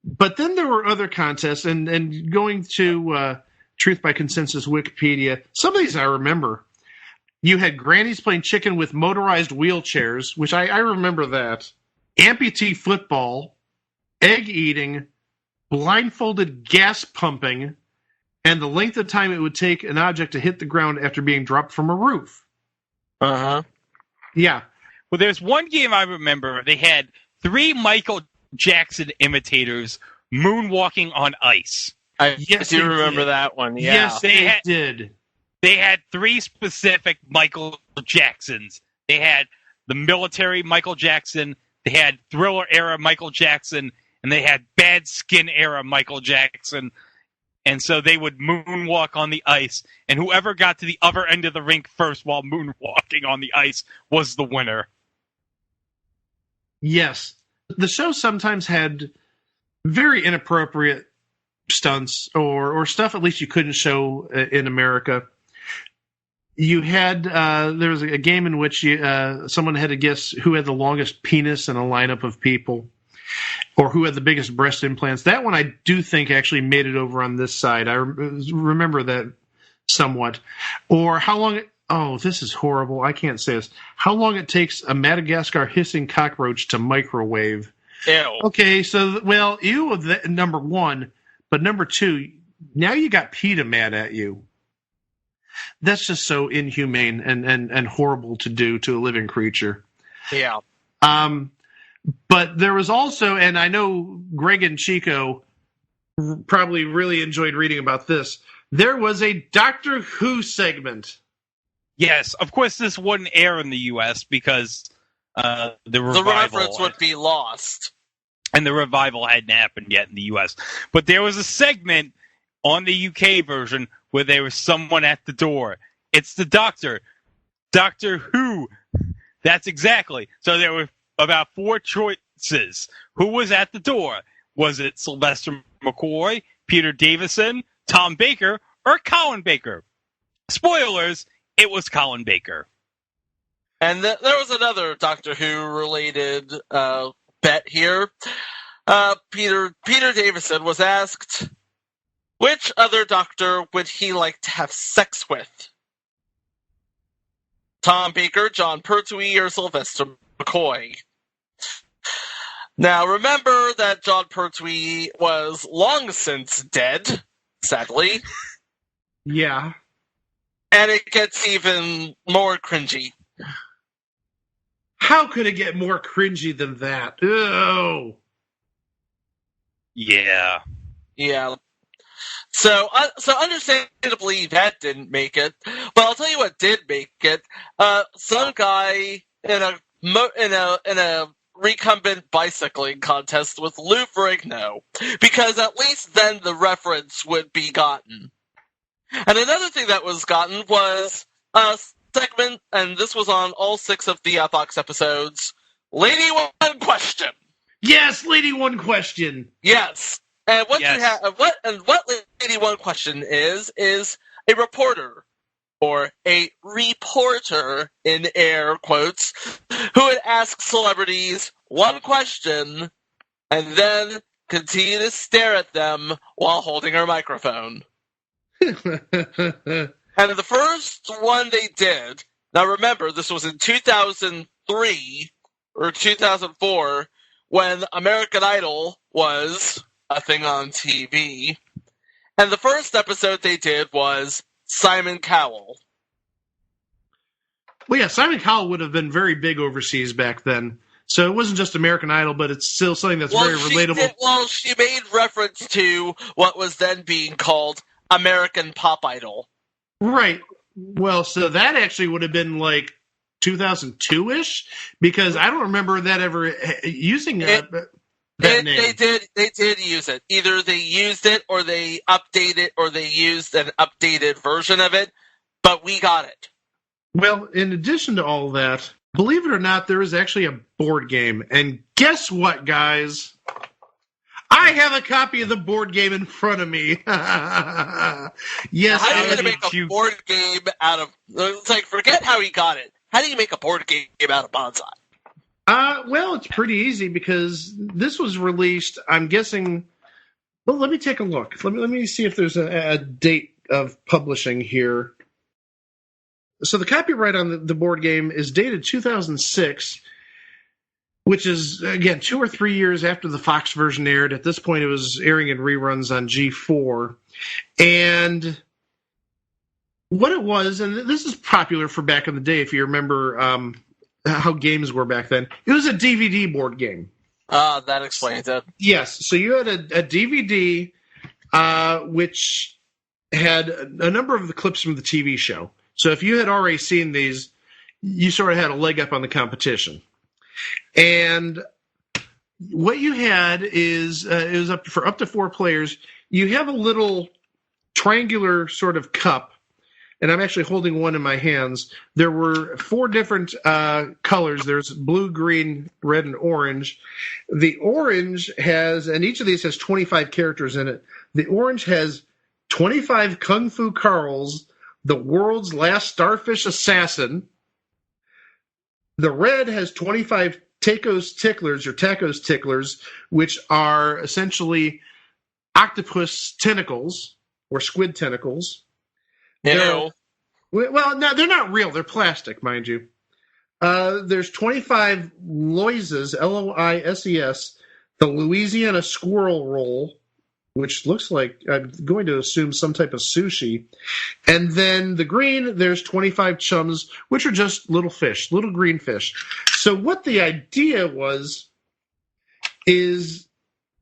But then there were other contests, and going to Truth by Consensus Wikipedia, some of these I remember. You had grannies playing chicken with motorized wheelchairs, which I remember that. Amputee football, egg eating, blindfolded gas pumping, and the length of time it would take an object to hit the ground after being dropped from a roof. Uh-huh. Yeah. Well, there's one game I remember. They had 3 Michael Jackson imitators moonwalking on ice. I do remember that one, yeah. Yes, they did. They had 3 specific Michael Jacksons. They had the military Michael Jackson, they had Thriller-era Michael Jackson, and they had Bad Skin-era Michael Jackson. And so they would moonwalk on the ice, and whoever got to the other end of the rink first while moonwalking on the ice was the winner. Yes. The show sometimes had very inappropriate stunts or stuff at least you couldn't show in America. You had there was a game in which someone had to guess who had the longest penis in a lineup of people, or who had the biggest breast implants. That one I do think actually made it over on this side. I remember that somewhat. Or how long... Oh, this is horrible. I can't say this. How long it takes a Madagascar hissing cockroach to microwave. Ew. Okay, so, well, ew, number one. But number two, now you got PETA mad at you. That's just so inhumane and horrible to do to a living creature. Yeah. But there was also, and I know Greg and Chico probably really enjoyed reading about this, there was a Doctor Who segment. Yes, of course this wouldn't air in the U.S. because the reference would be lost. And the revival hadn't happened yet in the U.S. But there was a segment on the UK version where there was someone at the door. It's the Doctor. Doctor Who. That's exactly. So there were about 4 choices. Who was at the door? Was it Sylvester McCoy, Peter Davison, Tom Baker, or Colin Baker? Spoilers, it was Colin Baker. And there was another Doctor Who related bet here. Peter Davison was asked, which other Doctor would he like to have sex with? Tom Baker, John Pertwee, or Sylvester McCoy? Now remember that John Pertwee was long since dead, sadly. Yeah. And it gets even more cringy. How could it get more cringy than that? Oh. Yeah. Yeah. So understandably that didn't make it. But I'll tell you what did make it. Some guy in a recumbent bicycling contest with Lou Ferrigno, because at least then the reference would be gotten. And another thing that was gotten was a segment, and this was on all 6 of the Fox episodes, Lady One Question. Yes, Lady One Question. Yes. And what Lady One Question is a reporter, or a reporter in air quotes, who would ask celebrities one question and then continue to stare at them while holding her microphone. And the first one they did, now remember, this was in 2003 or 2004 when American Idol was a thing on TV. And the first episode they did was Simon Cowell. Well, yeah, Simon Cowell would have been very big overseas back then. So it wasn't just American Idol, but it's still something that's very relatable. She made reference to what was then being called American Pop Idol. Right. Well, so that actually would have been like 2002-ish, because I don't remember that ever using that name. They did use it. Either they used it, or they updated, or they used an updated version of it, but we got it. Well, in addition to all that, believe it or not, there is actually a board game. And guess what, guys? I have a copy of the board game in front of me. Yes. How are you going to make a board game out of... It's like, forget how he got it. How do you make a board game out of Banzai? Well, it's pretty easy, because this was released, I'm guessing... Well, let me take a look. Let me see if there's a date of publishing here. So the copyright on the board game is dated 2006, which is, again, 2 or 3 years after the Fox version aired. At this point, it was airing in reruns on G4. And what it was, and this is popular for back in the day, if you remember how games were back then, it was a DVD board game. That explains it. Yes, so you had a DVD which had a number of the clips from the TV show. So if you had already seen these, you sort of had a leg up on the competition. And what you had is it was up to 4 players. You have a little triangular sort of cup, and I'm actually holding one in my hands. There were 4 different colors. There's blue, green, red, and orange. The orange has, and each of these has 25 characters in it. The orange has 25 Kung Fu Carls, the world's last starfish assassin. The red has 25 tacos ticklers, which are essentially octopus tentacles or squid tentacles. Well, no, they're not real. They're plastic, mind you. There's 25 Loises, Loises, the Louisiana squirrel roll, which looks like, I'm going to assume, some type of sushi. And then the green, there's 25 chums, which are just little fish, little green fish. So what the idea is,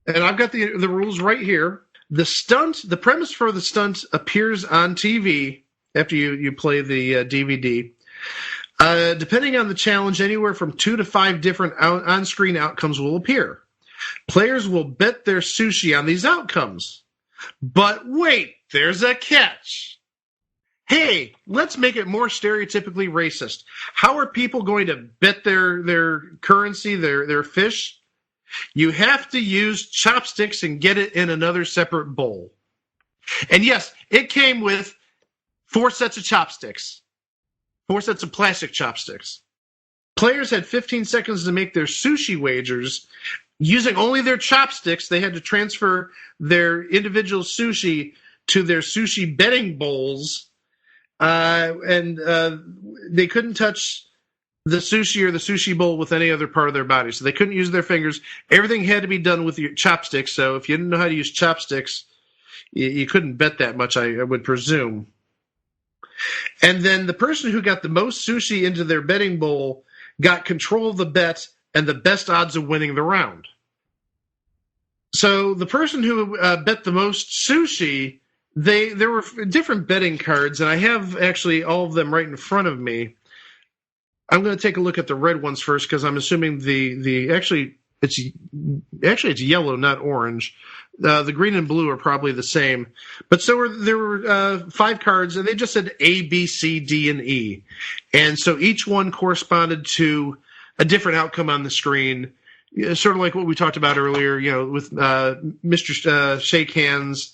and I've got the rules right here. The premise for the stunt appears on TV after you play the DVD. Depending on the challenge, anywhere from 2 to 5 different on-screen outcomes will appear. Players will bet their sushi on these outcomes. But wait, there's a catch. Hey, let's make it more stereotypically racist. How are people going to bet their currency, their fish? You have to use chopsticks and get it in another separate bowl. And yes, it came with 4 sets of chopsticks. 4 sets of plastic chopsticks. Players had 15 seconds to make their sushi wagers. Using only their chopsticks, they had to transfer their individual sushi to their sushi betting bowls. And they couldn't touch the sushi or the sushi bowl with any other part of their body. So they couldn't use their fingers. Everything had to be done with your chopsticks. So if you didn't know how to use chopsticks, you couldn't bet that much, I would presume. And then the person who got the most sushi into their betting bowl got control of the bet and the best odds of winning the round. So the person who bet the most sushi, there were different betting cards, and I have actually all of them right in front of me. I'm going to take a look at the red ones first because I'm assuming it's yellow, not orange. The green and blue are probably the same. But there were 5 cards, and they just said A, B, C, D, and E. And so each one corresponded to a different outcome on the screen, sort of like what we talked about earlier, with Mr. Shake Hands.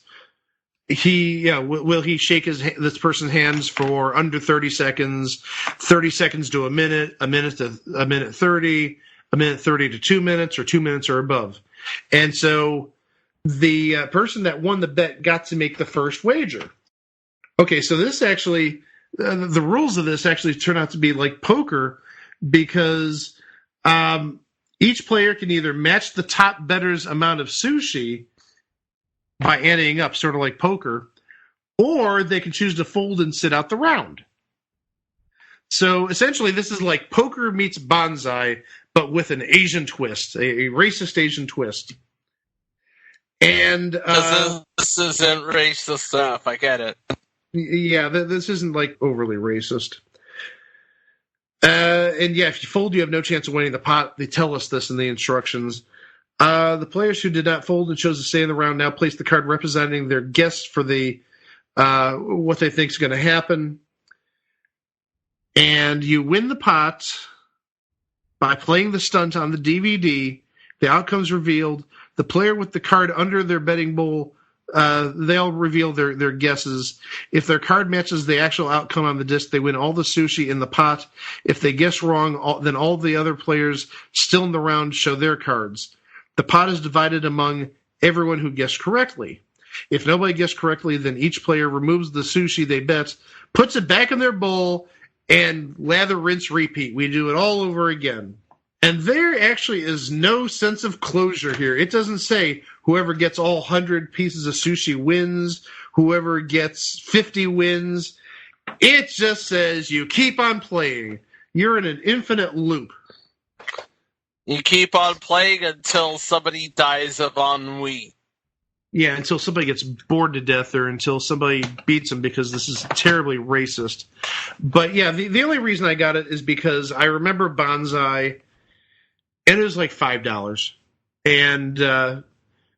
Will he shake this person's hands for under 30 seconds, 30 seconds to a minute to a minute 30, a minute 30 to 2 minutes, or 2 minutes or above. And so the person that won the bet got to make the first wager. Okay, so this actually, the rules of this actually turn out to be like poker, because each player can either match the top better's amount of sushi by anteing up, sort of like poker, or they can choose to fold and sit out the round. So essentially, this is like poker meets Banzai, but with an Asian twist, a racist Asian twist. And this isn't racist stuff. I get it. Yeah, this isn't like overly racist. And yeah, if you fold, you have no chance of winning the pot. They tell us this in the instructions. The players who did not fold and chose to stay in the round now place the card representing their guess for the what they think is going to happen. And you win the pot by playing the stunt on the DVD. The outcome's revealed. The player with the card under their betting bowl, they'll reveal their guesses. If their card matches the actual outcome on the disc, they win all the sushi in the pot. If they guess wrong, then all the other players still in the round show their cards. The pot is divided among everyone who guessed correctly. If nobody guessed correctly, then each player removes the sushi they bet, puts it back in their bowl, and lather, rinse, repeat. We do it all over again. And there actually is no sense of closure here. It doesn't say whoever gets all 100 pieces of sushi wins, whoever gets 50 wins. It just says you keep on playing. You're in an infinite loop. You keep on playing until somebody dies of ennui. Yeah, until somebody gets bored to death or until somebody beats them, because this is terribly racist. But yeah, the only reason I got it is because I remember Banzai, and it was like $5. And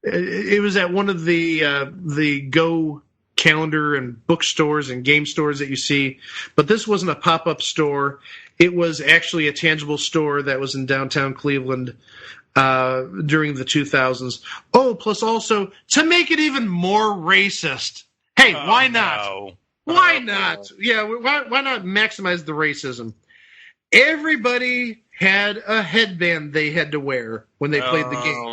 it was at one of the Go calendar and bookstores and game stores that you see. But this wasn't a pop-up store. It was actually a tangible store that was in downtown Cleveland during the 2000s. Oh, plus also, to make it even more racist. Hey, why not? No. Why not? Yeah, why not maximize the racism? Everybody had a headband they had to wear when they played the game.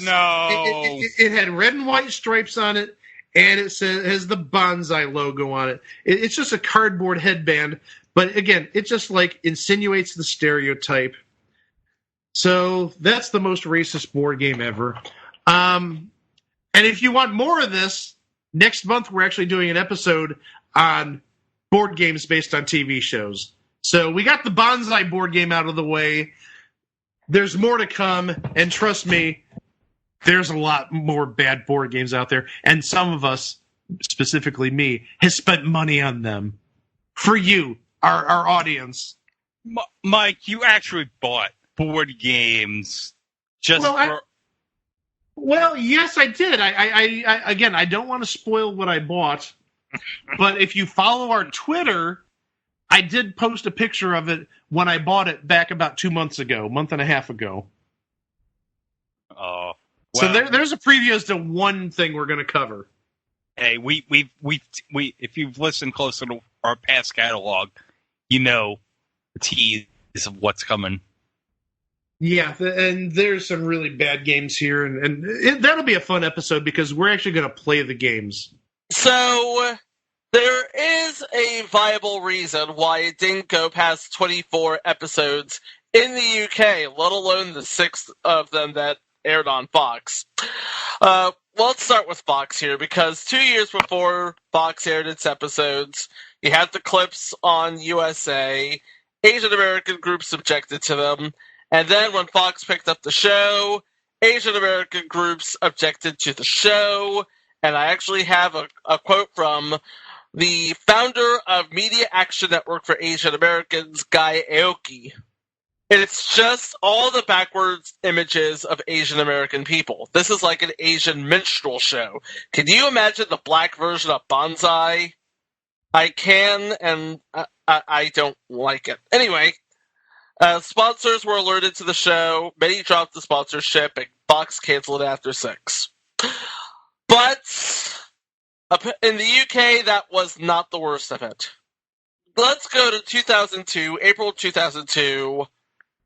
No. It had red and white stripes on it, and it has the Banzai logo on it. It's just a cardboard headband, but again, it just like insinuates the stereotype. So that's the most racist board game ever. And if you want more of this, next month we're actually doing an episode on board games based on TV shows. So we got the Banzai board game out of the way. There's more to come, and trust me, there's a lot more bad board games out there, and some of us, specifically me, has spent money on them. For you, our audience. Mike, you actually bought board games just for... Well, yes, I did. I don't want to spoil what I bought, but if you follow our Twitter, I did post a picture of it when I bought it back about 2 months ago, month and a half ago. Oh, so there's a preview as to one thing we're going to cover. Hey, we if you've listened close to our past catalog, you know the tease of what's coming. Yeah, and there's some really bad games here, and that'll be a fun episode because we're actually going to play the games. So there is a viable reason why it didn't go past 24 episodes in the UK, let alone the 6 of them that aired on Fox. Well, let's start with Fox here, because 2 years before Fox aired its episodes, you had the clips on USA, Asian American groups objected to them, and then when Fox picked up the show, Asian American groups objected to the show, and I actually have a quote from the founder of Media Action Network for Asian Americans, Guy Aoki. It's just all the backwards images of Asian American people. This is like an Asian minstrel show. Can you imagine the black version of Banzai? I can, and I don't like it. Anyway, sponsors were alerted to the show. Many dropped the sponsorship, and Fox canceled it after 6. But in the UK, that was not the worst of it. Let's go to 2002, April 2002.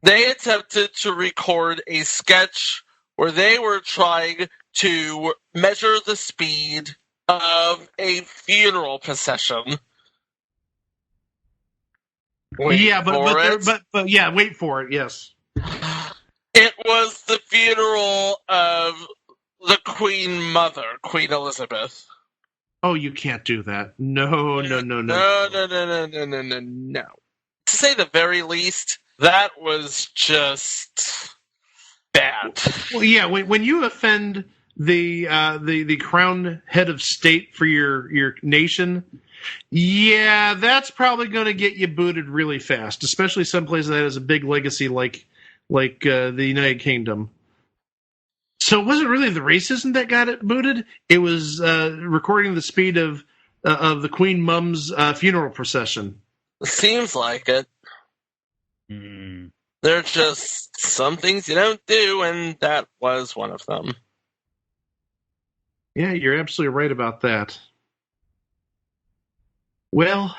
They attempted to record a sketch where they were trying to measure the speed of a funeral procession. Wait for it, yes. It was the funeral of the Queen Mother, Queen Elizabeth. Oh, you can't do that. No. No. To say the very least, that was just bad. Well, yeah, when you offend the crown head of state for your nation, yeah, that's probably going to get you booted really fast, especially someplace that has a big legacy like the United Kingdom. So it wasn't really the racism that got it booted. It was recording the speed of the Queen Mum's funeral procession. Seems like it. Mm. There are just some things you don't do, and that was one of them. Yeah, you're absolutely right about that. Well,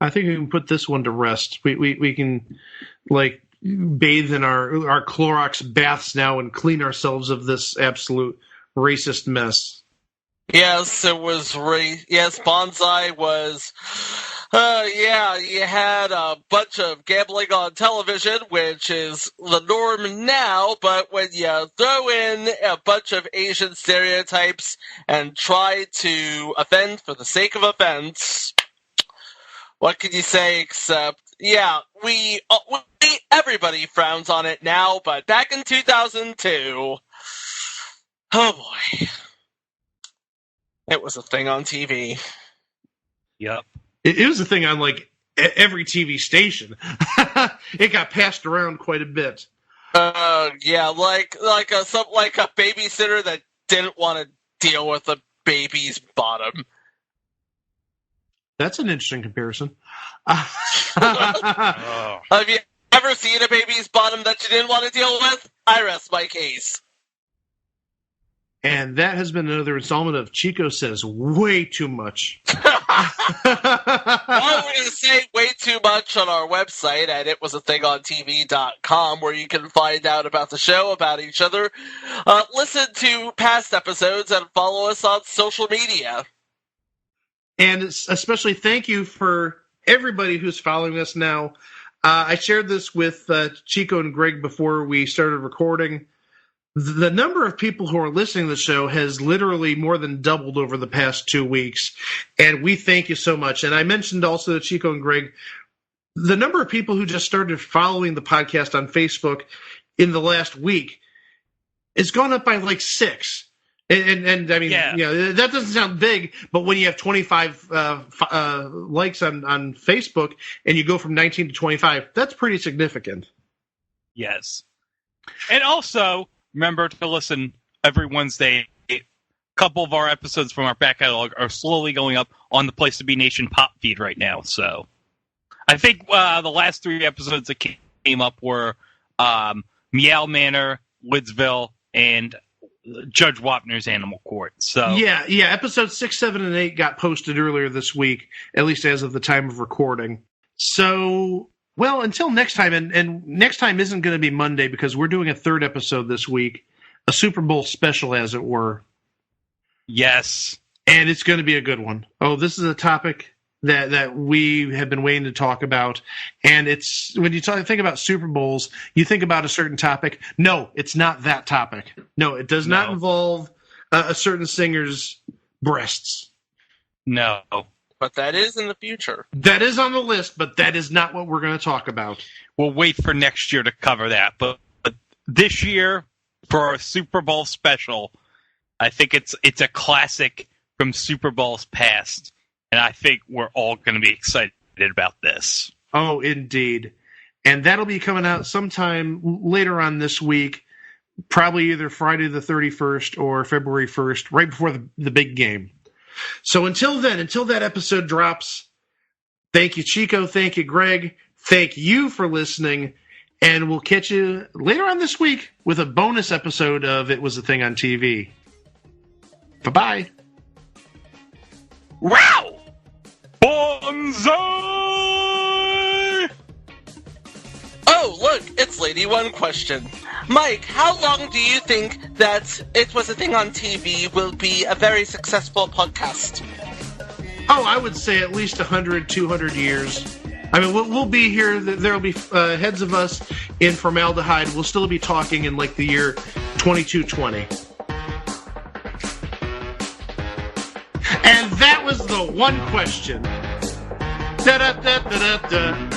I think we can put this one to rest. We can bathe in our Clorox baths now and clean ourselves of this absolute racist mess. Yes, it was Yes, Banzai was. You had a bunch of gambling on television, which is the norm now, but when you throw in a bunch of Asian stereotypes and try to offend for the sake of offense, what can you say except, everybody frowns on it now, but back in 2002, oh boy, it was a thing on TV. Yep. It was a thing on every TV station. It got passed around quite a bit. Like a babysitter that didn't want to deal with a baby's bottom. That's an interesting comparison. Have you ever seen a baby's bottom that you didn't want to deal with? I rest my case. And that has been another installment of Chico Says Way Too Much. Well, we're going to say way too much on our website at itwasathingontv.com, where you can find out about the show, about each other, listen to past episodes, and follow us on social media. And especially thank you for everybody who's following us now. I shared this with Chico and Greg before we started recording. The number of people who are listening to the show has literally more than doubled over the past 2 weeks, and we thank you so much. And I mentioned also to Chico and Greg, the number of people who just started following the podcast on Facebook in the last week has gone up by like 6. And I mean, that doesn't sound big, but when you have 25 likes on Facebook and you go from 19 to 25, that's pretty significant. Yes. And also, remember to listen every Wednesday. A couple of our episodes from our back catalog are slowly going up on the Place to Be Nation pop feed right now. So I think the last 3 episodes that came up were Meow Manor, Lidsville, and Judge Wapner's Animal Court. So yeah, episodes 6, 7, and 8 got posted earlier this week, at least as of the time of recording. So, well, until next time, and next time isn't going to be Monday because we're doing a 3rd episode this week, a Super Bowl special, as it were. Yes. And it's going to be a good one. Oh, this is a topic that we have been waiting to talk about. And it's when you think about Super Bowls, you think about a certain topic. No, it's not that topic. No, it does not involve a certain singer's breasts. No. But that is in the future. That is on the list, but that is not what we're going to talk about. We'll wait for next year to cover that. But this year, for our Super Bowl special, I think it's a classic from Super Bowls past. And I think we're all going to be excited about this. Oh, indeed. And that'll be coming out sometime later on this week, probably either Friday the 31st or February 1st, right before the big game. So until then, until that episode drops, thank you, Chico. Thank you, Greg. Thank you for listening. And we'll catch you later on this week with a bonus episode of It Was a Thing on TV. Bye-bye. Wow! Banzai! Oh, look, it's Lady One Question. Mike, how long do you think that It Was a Thing on TV will be a very successful podcast? Oh, I would say at least 100, 200 years. I mean, we'll be here. There'll be heads of us in formaldehyde. We'll still be talking in like the year 2220. And that was the one question. Da-da-da-da-da-da.